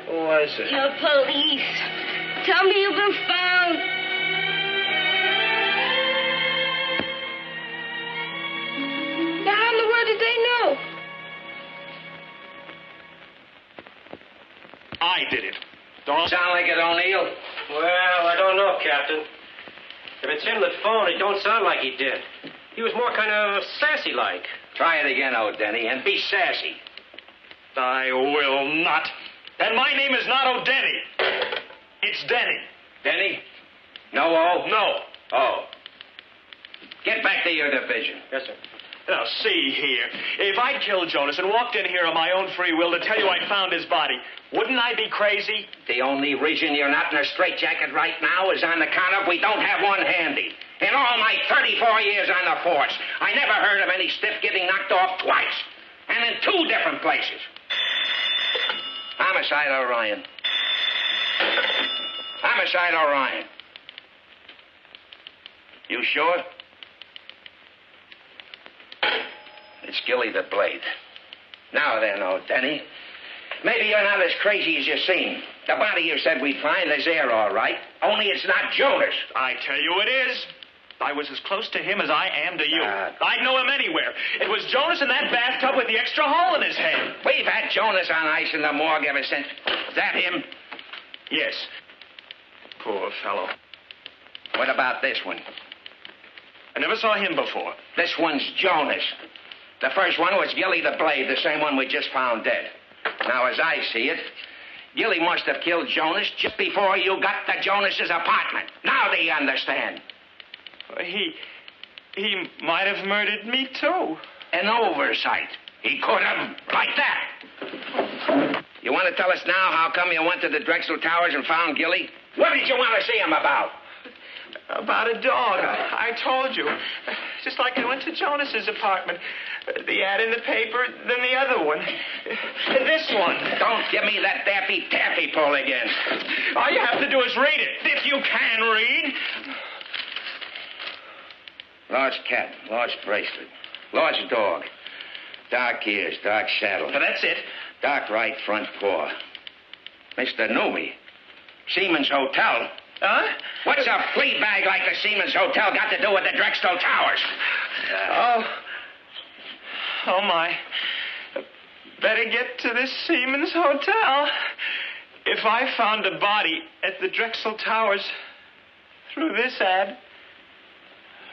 Who was it? Your police. Tell me you've been found. Now, how in the world did they know? I did it. Don't sound like it, O'Neill. Well, I don't know, Captain. If it's him that phoned, it don't sound like he did. He was more kind of sassy-like. Try it again, O'Denny, and be sassy. I will not. And my name is not O'Denny. It's Denny. Denny? No O? No. Oh. Get back to your division. Yes, sir. Now, see here. If I'd killed Jonas and walked in here on my own free will to tell you I'd found his body, wouldn't I be crazy? The only reason you're not in a straitjacket right now is on account of we don't have one handy. In all my 34 years on the force, I never heard of any stiff getting knocked off twice. And in two different places. Homicide Orion. Homicide Orion. You sure? It's Gilly the Blade. Now then, O'Denny. Maybe you're not as crazy as you seem. The body you said we'd find is there, all right. Only it's not Jonas. I tell you it is. I was as close to him as I am to you. I'd know him anywhere. It was Jonas in that bathtub with the extra hole in his head. We've had Jonas on ice in the morgue ever since. Is that him? Yes. Poor fellow. What about this one? I never saw him before. This one's Jonas. The first one was Gilly the Blade, the same one we just found dead. Now, as I see it, Gilly must have killed Jonas just before you got to Jonas's apartment. Now do you understand? He might have murdered me, too. An oversight. He could have, like that. You want to tell us now how come you went to the Drexel Towers and found Gilly? What did you want to see him about? About a dog. I told you. Just like I went to Jonas's apartment. The ad in the paper, then the other one. This one. Don't give me that Daffy Taffy pull again. All you have to do is read it, if you can read. Large cat, large bracelet, large dog, dark ears, dark saddle. That's it. Dark right front paw. Mr. Newby. Seaman's Hotel. Huh? What's a flea bag like the Seaman's Hotel got to do with the Drexel Towers? Oh, my. Better get to this Seaman's Hotel. If I found a body at the Drexel Towers through this ad,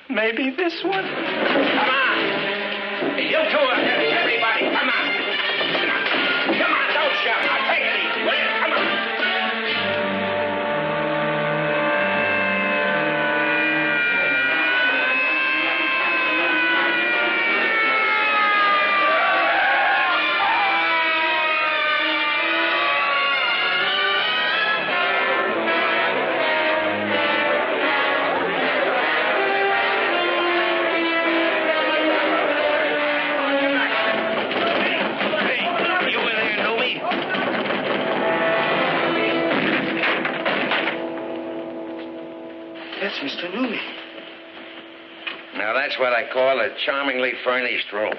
maybe this one. Come on! You two, everybody, come on! Come on! Mr. Newman. Now, that's what I call a charmingly furnished room.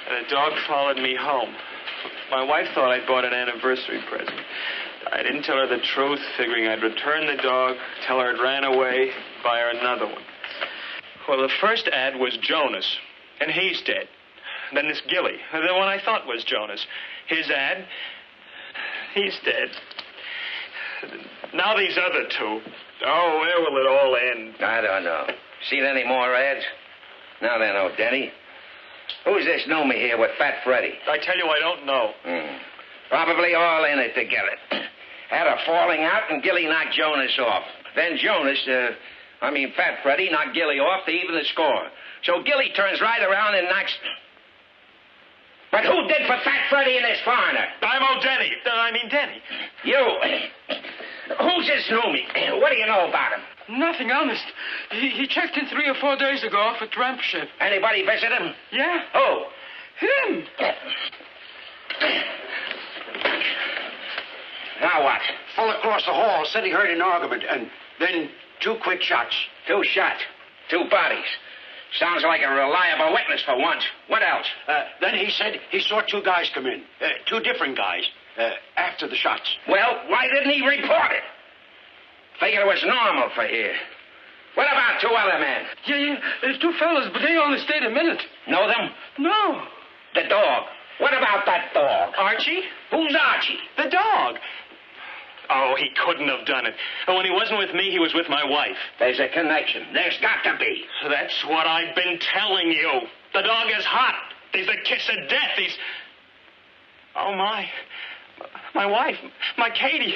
The dog followed me home. My wife thought I'd bought an anniversary present. I didn't tell her the truth, figuring I'd return the dog, tell her it ran away, buy her another one. Well, the first ad was Jonas, and he's dead. Then this Gilly, the one I thought was Jonas. His ad, he's dead. Now these other two. Oh, where will it all end? I don't know. Seen any more ads? Now then, oh, Denny. Who's this Noomy here with Fat Freddy? I tell you, I don't know. Probably all in it together. Had a falling out and Gilly knocked Jonas off. Then Fat Freddy knocked Gilly off to even the score. So Gilly turns right around and knocks... But who did for Fat Freddy and this foreigner? I'm Denny. Denny. You. Who's this Noomy? What do you know about him? Nothing, honest. He checked in 3 or 4 days ago off a tramp ship. Anybody visit him? Yeah. Who? Him. Now what? Full across the hall said he heard an argument, and then 2 quick shots. 2 shots. 2 bodies. Sounds like a reliable witness for once. What else? Then he said he saw 2 guys come in. 2 different guys. After the shots. Well, why didn't he report it? Figured it was normal for here. What about 2 other men? Yeah. There's 2 fellas, but they only stayed a minute. Know them? No. The dog. What about that dog? Archie? Who's Archie? The dog. Oh, he couldn't have done it. And when he wasn't with me, he was with my wife. There's a connection. There's got to be. That's what I've been telling you. The dog is hot. He's the kiss of death. Oh, my wife, my Katie,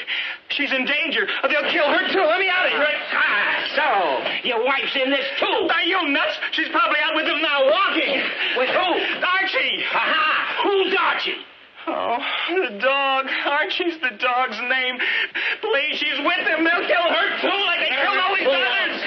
she's in danger. They'll kill her, too. Let me out of here. So, your wife's in this, too. Are you nuts? She's probably out with him now, walking. With who? Archie. Aha! Who's Archie? Oh, the dog. Archie's the dog's name. Please, she's with him. They'll kill her, too, like they killed all these others.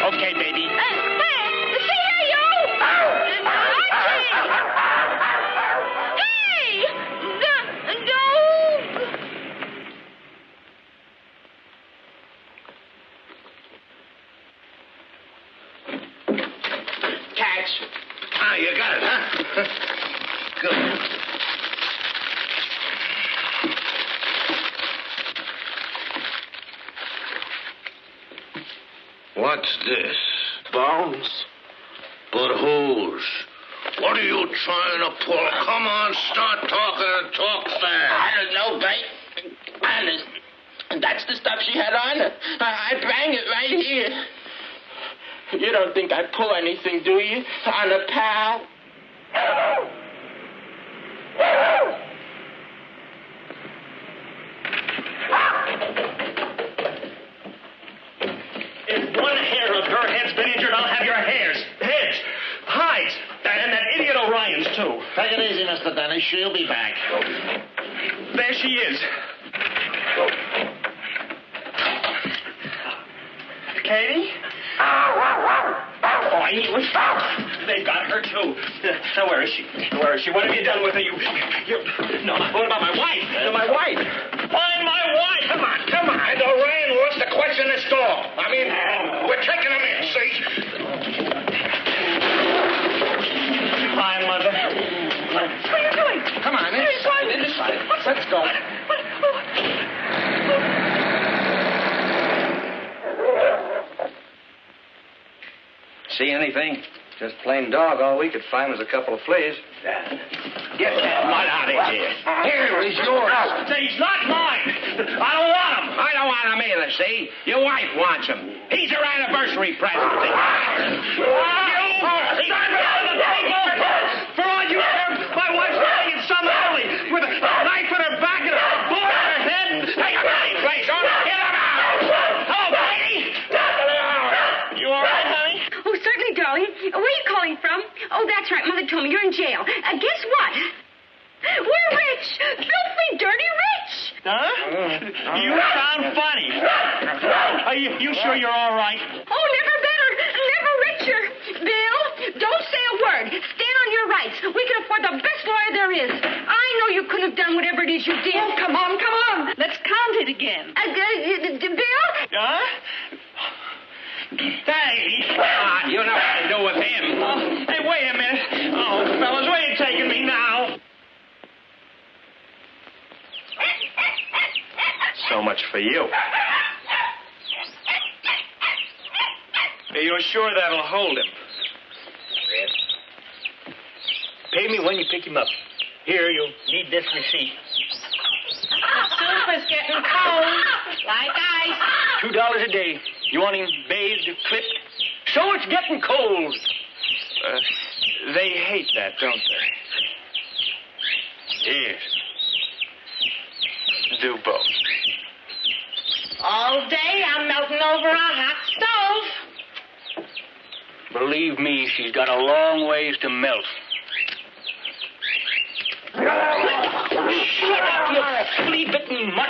Okay, baby. See here, you! Archie! Hey! No! Catch. Ah, you got it, huh? Good. What's this? Bones? But whose? What are you trying to pull? Come on, start talking and talk fast. I don't know, Bate. Honest. That's the stuff she had on her. I bang it right here. You don't think I pull anything, do you? On a pal? If one hair of her head's been injured, I'll have your heads, hides, and that idiot Orion's, too. Take it easy, Mr. Denny. She'll be back. There she is. Katie? Oh, I knew it. They've got her, too. Now, where is she? Where is she? What have you done with her? No, what about my wife? My wife. Find my wife. Come on. And Orion wants to question this dog. I mean, we're taking him in, see? Hi, Mother. What are you doing? Come on, inside. Let's go. See anything? Just plain dog. All we could find was a couple of fleas. Get that mud out of here. Here, he's yours. He's not mine. I don't want him. I don't want him either, see? Your wife wants him. He's her anniversary present. For all you care, my wife's lying in some alley with a knife in her back and a bullet in her head. jail. Guess what? We're rich. Filthy, dirty rich. Huh? You sound funny. Are you sure you're all right? Oh, never better. Never richer. Bill, don't say a word. Stand on your rights. We can afford the best lawyer there is. I know you couldn't have done whatever it is you did. Oh, come on, come on. Let's count it again. Bill? Huh? Hey, You know what to do with him. hey, wait a minute. Oh, fellas, where are you taking me now? So much for you. Are you sure that'll hold him? Pay me when you pick him up. Here, you'll need this receipt. The soup is getting cold. Like ice. $2 a day. You want him bathed, clipped? So it's getting cold. They hate that, don't they? Yes. Do both. All day I'm melting over a hot stove. Believe me, she's got a long ways to melt. Shut up, you flea-bitten mutt.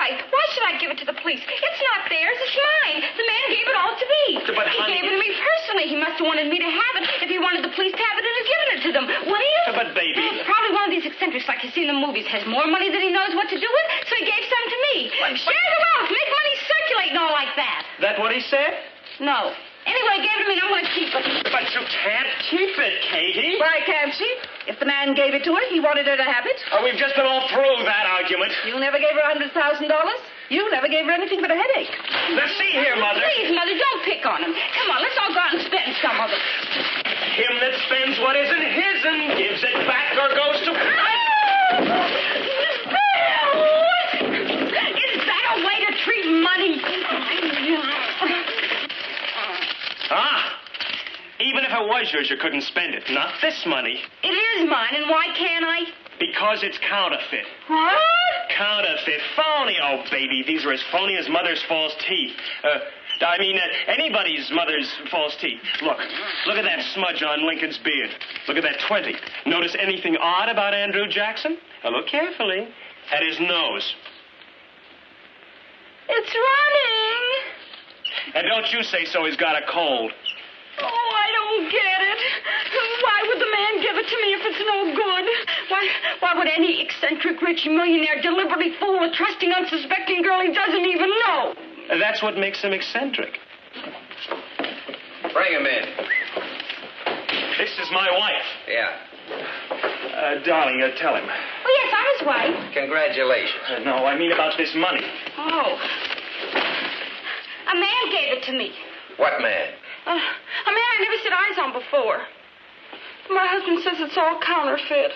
Why should I give it to the police? It's not theirs. It's mine. The man gave it all to me. But, he honey... gave it to me personally. He must have wanted me to have it. If he wanted the police to have it, he'd have given it to them. Wouldn't he? But, baby... Probably one of these eccentrics like you see in the movies has more money than he knows what to do with, so he gave some to me. Share the wealth. Make money circulate and all like that. That what he said? No. Anyway, he gave it to me and I'm going to keep it. But you can't keep it, Katie. Why can't she? If the man gave it to her, he wanted her to have it. Oh, we've just been all through that argument. You never gave her $100,000. You never gave her anything but a headache. Now, see here, Mother. Please, Mother, don't pick on him. Come on, let's all go out and spend some of it. Him that spends what isn't his and gives it back or goes to... Is that a way to treat money? Even if it was yours, you couldn't spend it. Not this money. It is mine, and why can't I? Because it's counterfeit. What? Counterfeit. Phony. Oh, baby, these are as phony as mother's false teeth. Anybody's mother's false teeth. Look at that smudge on Lincoln's beard. Look at that 20. Notice anything odd about Andrew Jackson? Now, look carefully. At his nose. It's running. And don't you say so, he's got a cold. Oh, I don't get it. Why would the man give it to me if it's no good? Why would any eccentric rich millionaire deliberately fool a trusting, unsuspecting girl he doesn't even know? That's what makes him eccentric. Bring him in. This is my wife. Yeah. Darling, tell him. Oh, yes, I'm his wife. Congratulations. No, I mean about this money. Oh. A man gave it to me. What man? A man I never set eyes on before. My husband says it's all counterfeit.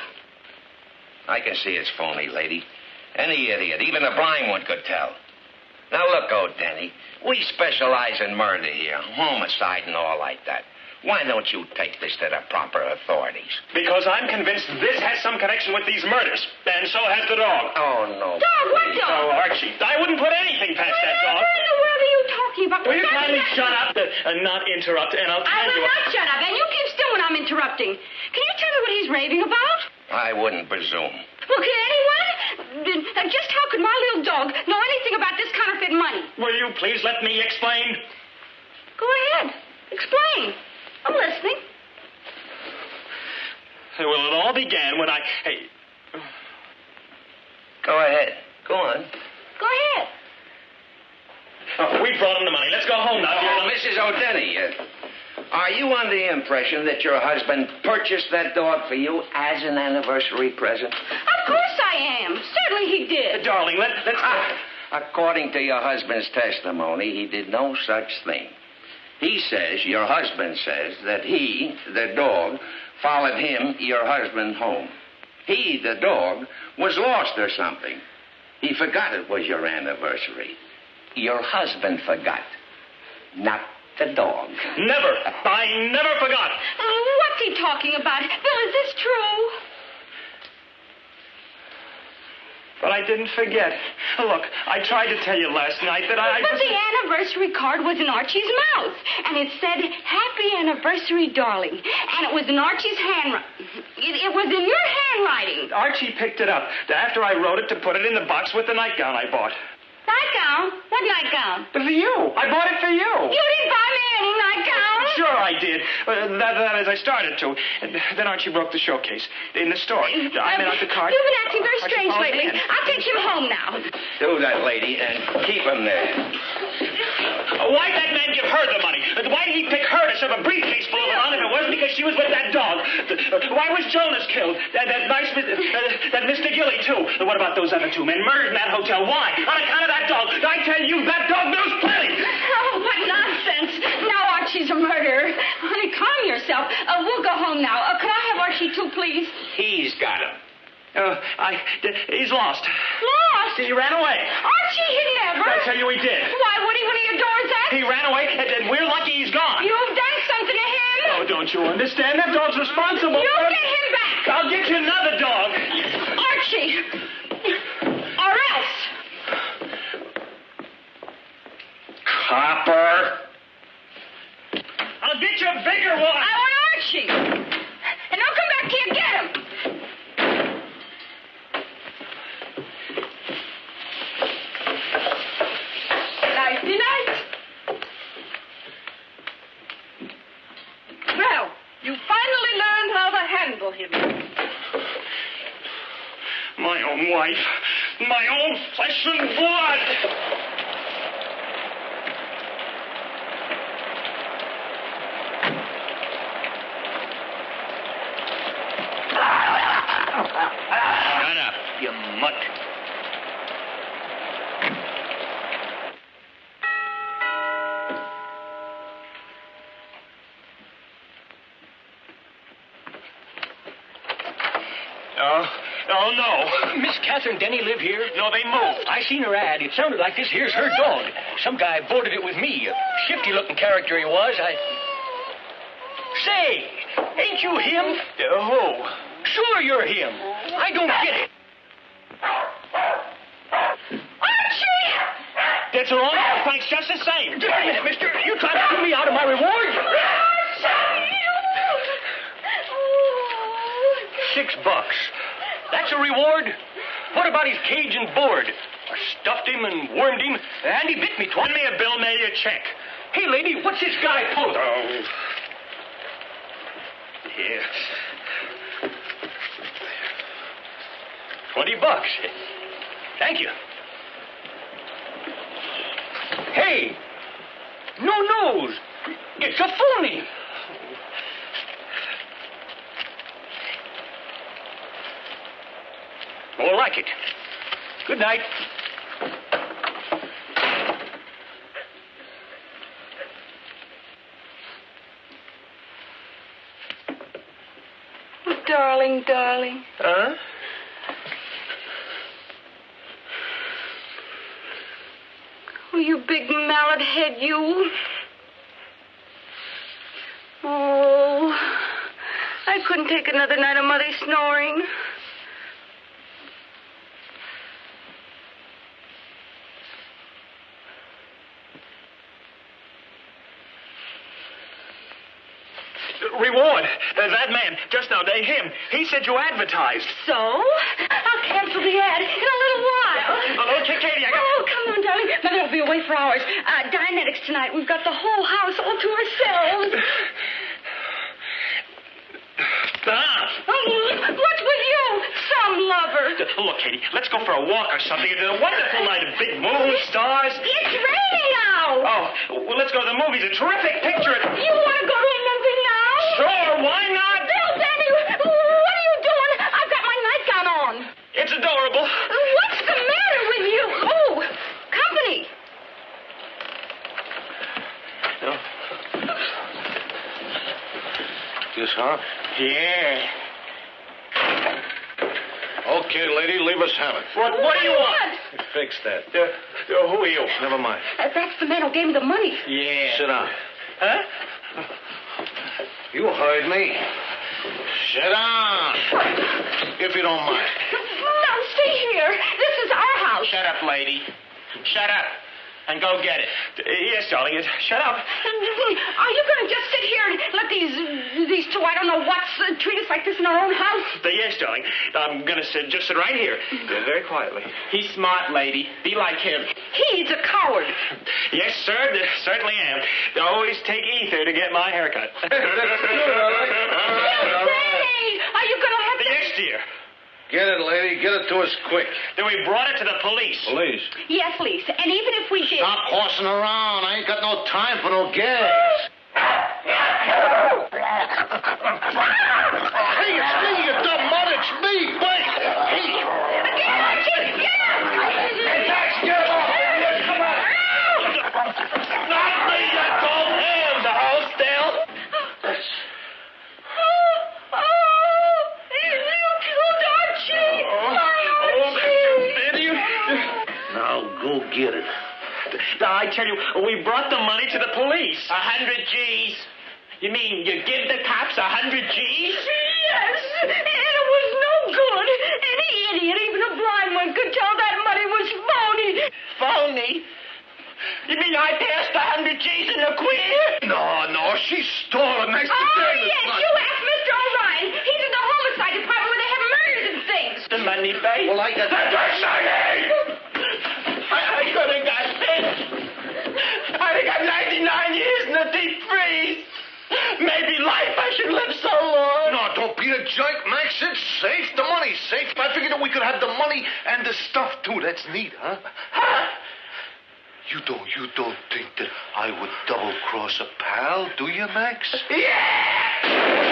I can see it's phony, lady. Any idiot, even a blind one could tell. Now, look, Denny, we specialize in murder here, homicide and all like that. Why don't you take this to the proper authorities? Because I'm convinced this has some connection with these murders, and so has the dog. Oh, no. Dog? What dog? Oh, Archie, I wouldn't put anything past that dog. What in the world are you talking about? Will you kindly shut up and not interrupt, and I'll tell I you... will not shut up, and you keep still when I'm interrupting. Can you tell me what he's raving about? I wouldn't presume. Well, can anyone? Just how could my little dog know anything about this counterfeit money? Will you please let me explain? Go ahead. Explain. I'm listening. Well, it all began when I... Hey... Go ahead. Go on. Go ahead. Oh, we brought him the money. Let's go home now. Mrs. O'Denny, are you under the impression that your husband purchased that dog for you as an anniversary present? Of course I am. Certainly he did. Darling, let's... According to your husband's testimony, he did no such thing. He says, your husband says, that he, the dog, followed him, your husband, home. He, the dog, was lost or something. He forgot it was your anniversary. Your husband forgot, not the dog. Never. I never forgot. What's he talking about? Bill, is this true? But I didn't forget. Look, I tried to tell you last night that But the anniversary card was in Archie's mouth. And it said, Happy Anniversary, darling. And it was in Archie's handwriting. It was in your handwriting. Archie picked it up after I wrote it to put it in the box with the nightgown I bought. Nightgown? What nightgown? For you. I bought it for you. You didn't buy me any nightgown. Sure I did. That is, I started to. And then Archie broke the showcase in the store. I made out the card. You've been acting very strange lately. I'll take him home now. Do that, lady, and keep him there. Why'd that man give her the money? Why did he pick her to shove a briefcase full of it on if it wasn't because she was with that dog? Why was Jonas killed? That Mr. Gilly, too. What about those other two men murdered in that hotel? Why? On account of that dog. I tell you, that dog knows plenty. Oh, what nonsense. Now Archie's a murderer. Honey, calm yourself. We'll go home now. Could I have Archie, too, please? He's got him. He's lost. Lost? He ran away. Archie, he never. I tell you he did. Why, would he when he adores us? He ran away, and we're lucky he's gone. You've done something to him. Oh, don't you understand? That dog's responsible. You get him back. I'll get you another dog. Archie. Or else. Copper. I'll get you a bigger one. I want Archie. And I'll come back till you get him. Nighty night. Well, you finally learned how to handle him. My own wife. My own flesh and blood. Shut up, you mutt. Oh, no. Miss Catherine Denny live here? No, they moved. I seen her ad. It sounded like this here's her dog. Some guy boarded it with me. A shifty-looking character he was. Say, ain't you him? Who? Sure you're him. I don't get it. Archie! That's all right. Thanks just the same. Just a minute, mister. You trying to pull me out of my reward? $6. That's a reward? What about his cage and board? I stuffed him and wormed him, and he bit me twice. Send me a bill, maybe a check. Hey, lady, what's this guy pulling? Oh. Here. $20. Thank you. Hey! No nose! It's a phony! More like it. Good night. Darling, darling. Huh? Oh, you big mallet head, you. Oh, I couldn't take another night of Mother snoring. Reward. That man, just now, him. He said you advertised. So? I'll cancel the ad in a little while. Okay, Katie, I got... Oh, come on, darling. Mother will be away for hours. Dianetics tonight. We've got the whole house all to ourselves. What's with you? Some lover. Look, Katie, let's go for a walk or something. It's a wonderful night of big moon, stars. It's raining out. Oh, well, let's go to the movies. A terrific picture. You want to go to a movie now? Sure, why not? Bill, Benny, what are you doing? I've got my nightgown on. It's adorable. What's the matter with you? Oh, company. Oh. This, huh? Yeah. Okay, lady, leave us have it. What do you want? Fix that. Who are you? Never mind. That's the man who gave me the money. Yeah. Sit down. Huh? You heard me. Sit down. If you don't mind. No, stay here. This is our house. Shut up, lady. Shut up. And go get it. Yes, darling. Shut up. Are you going to just sit here and let these two, I don't know what's, treat us like this in our own house? Yes, darling. I'm going to just sit right here. Very quietly. He's smart, lady. Be like him. He's a coward. Yes, sir. Certainly am. They always take ether to get my haircut. Say, are you going to have to... Yes, dear. Get it, lady. Get it to us quick. Then we brought it to the police. Police? Yes, please. And even if we did... Stop horsing around. I ain't got no time for no gags. Hey, it's me, you dumb mutt. It's me. Wait. Hey. Get Archie! Get out! Hey, Max, get off. Come on. Not me, you cold hands. The house down. Now go get it. I tell you, we brought the money to the police. 100 G's. You mean you give the cops 100 G's? Yes, and it was no good. Any idiot, even a blind one, could tell that money was phony. Phony? You mean I passed 100 G's in a queer? No, she stole it next to Davis. Yes, you asked Mr. O'Ryan. He's in the homicide department where they have murders and things. The money, babe? Well, I got that. I could have got this. I'd have got 99 years in the deep freeze. Maybe life I should live so long. No, don't be a jerk, Max. It's safe. The money's safe. I figured that we could have the money and the stuff, too. That's neat, huh? You don't think that I would double-cross a pal, do you, Max? Yeah!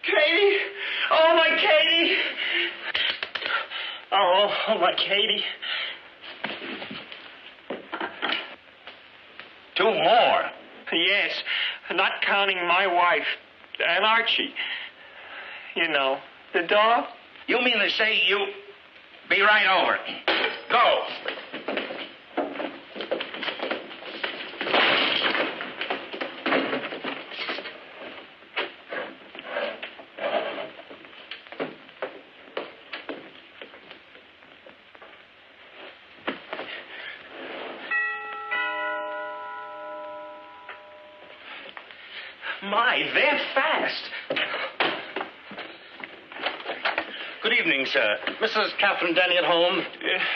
Katie! Oh, my Katie! Oh, my Katie. 2 more. Yes, not counting my wife and Archie. You know, the dog. You mean to say you... Be right over. Go. My, they're fast. Good evening, sir. Mrs. Catherine Denny at home?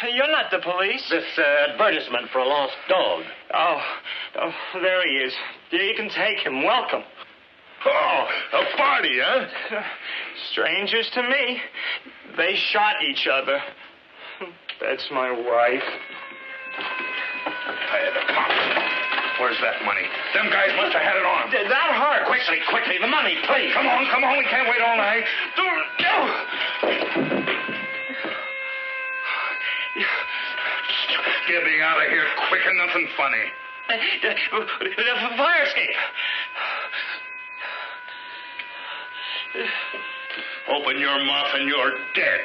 You're not the police. This advertisement for a lost dog. Oh, there he is. You can take him. Welcome. Oh, a party, huh? Strangers to me. They shot each other. That's my wife. Where's that money? Them guys must have had it on. That hurt. Quickly, the money, please. Come on, we can't wait all night. Get me out of here quick and nothing funny. The fire escape. Open your mouth and you're dead.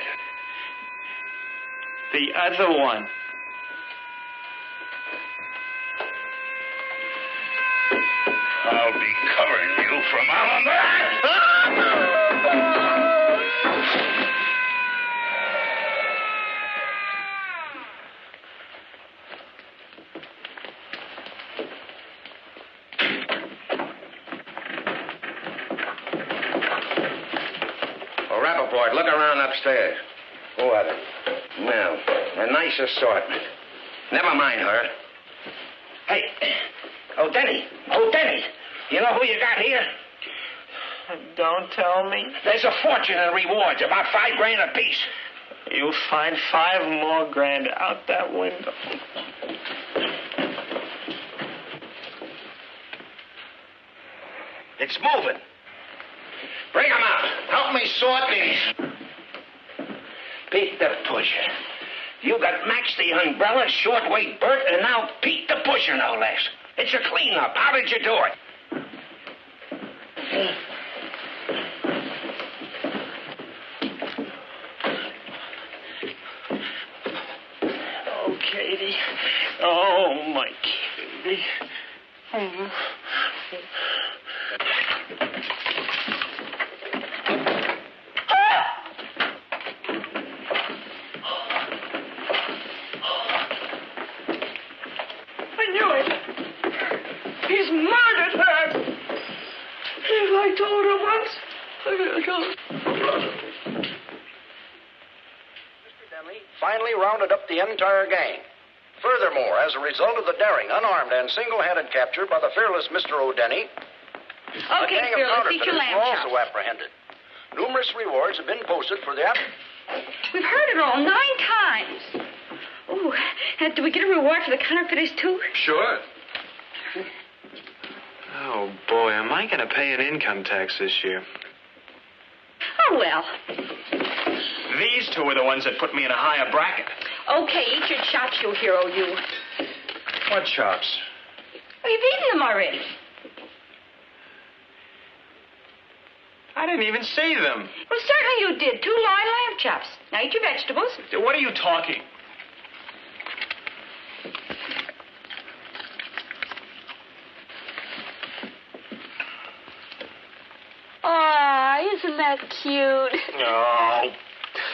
The other one. I'll be covering you from out on that. Well, Rappaport, look around upstairs. Who are they? Well, a nice assortment. Never mind her. Hey, Denny. You know who you got here? Don't tell me. There's a fortune in rewards, about $5,000 apiece. You'll find $5 more grand out that window. It's moving. Bring 'em out. Help me sort these. Beat the pusher. You got Max the umbrella, shortweight Bert, and now Pete the pusher, no less. It's a cleanup. How did you do it? Oh, Katie. Oh, my Katie. Oh. He's murdered her. If I told her once, I will go. Mr. Denley finally rounded up the entire gang. Furthermore, as a result of the daring, unarmed, and single-handed capture by the fearless Mr. O'Denny, a gang of counterfeiters were also apprehended. Numerous rewards have been posted for the We've heard it all 9 times. Oh, do we get a reward for the counterfeiters, too? Sure. Oh, boy, am I going to pay an income tax this year? Oh, well. These two are the ones that put me in a higher bracket. Okay, eat your chops, you hero, you. What chops? Oh, you've eaten them already. I didn't even see them. Well, certainly you did. 2 loin lamb chops. Now eat your vegetables. What are you talking? Aw, isn't that cute? No.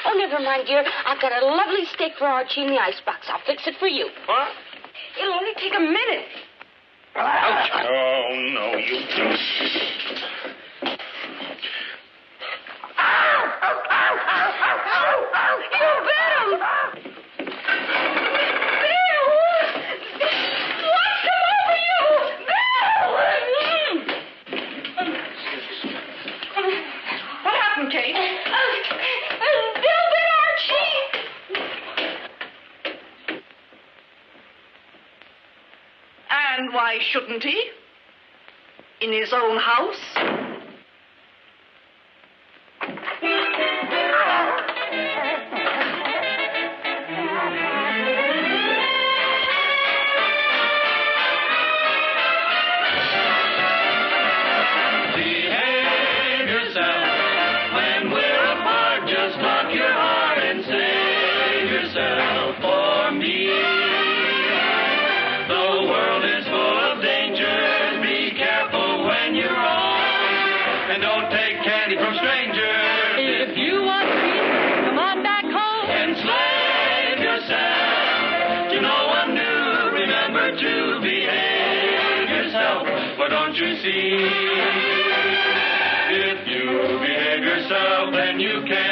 Oh, never mind, dear. I've got a lovely steak for Archie in the icebox. I'll fix it for you. What? It'll only take a minute. Ouch. Oh, no, you don't. You bit him! Bill! What's come over you? Bill! What happened, Kate? Bill bit Archie! And why shouldn't he? In his own house? Behave yourself when we're apart. Just lock your heart and save yourself for me. The world is full of dangers. Be careful when you're wrong, and don't take candy from strangers. If you want peace, come on back home. Enslave yourself to no one new. Remember to behave yourself, for don't you see? If you behave yourself, then you can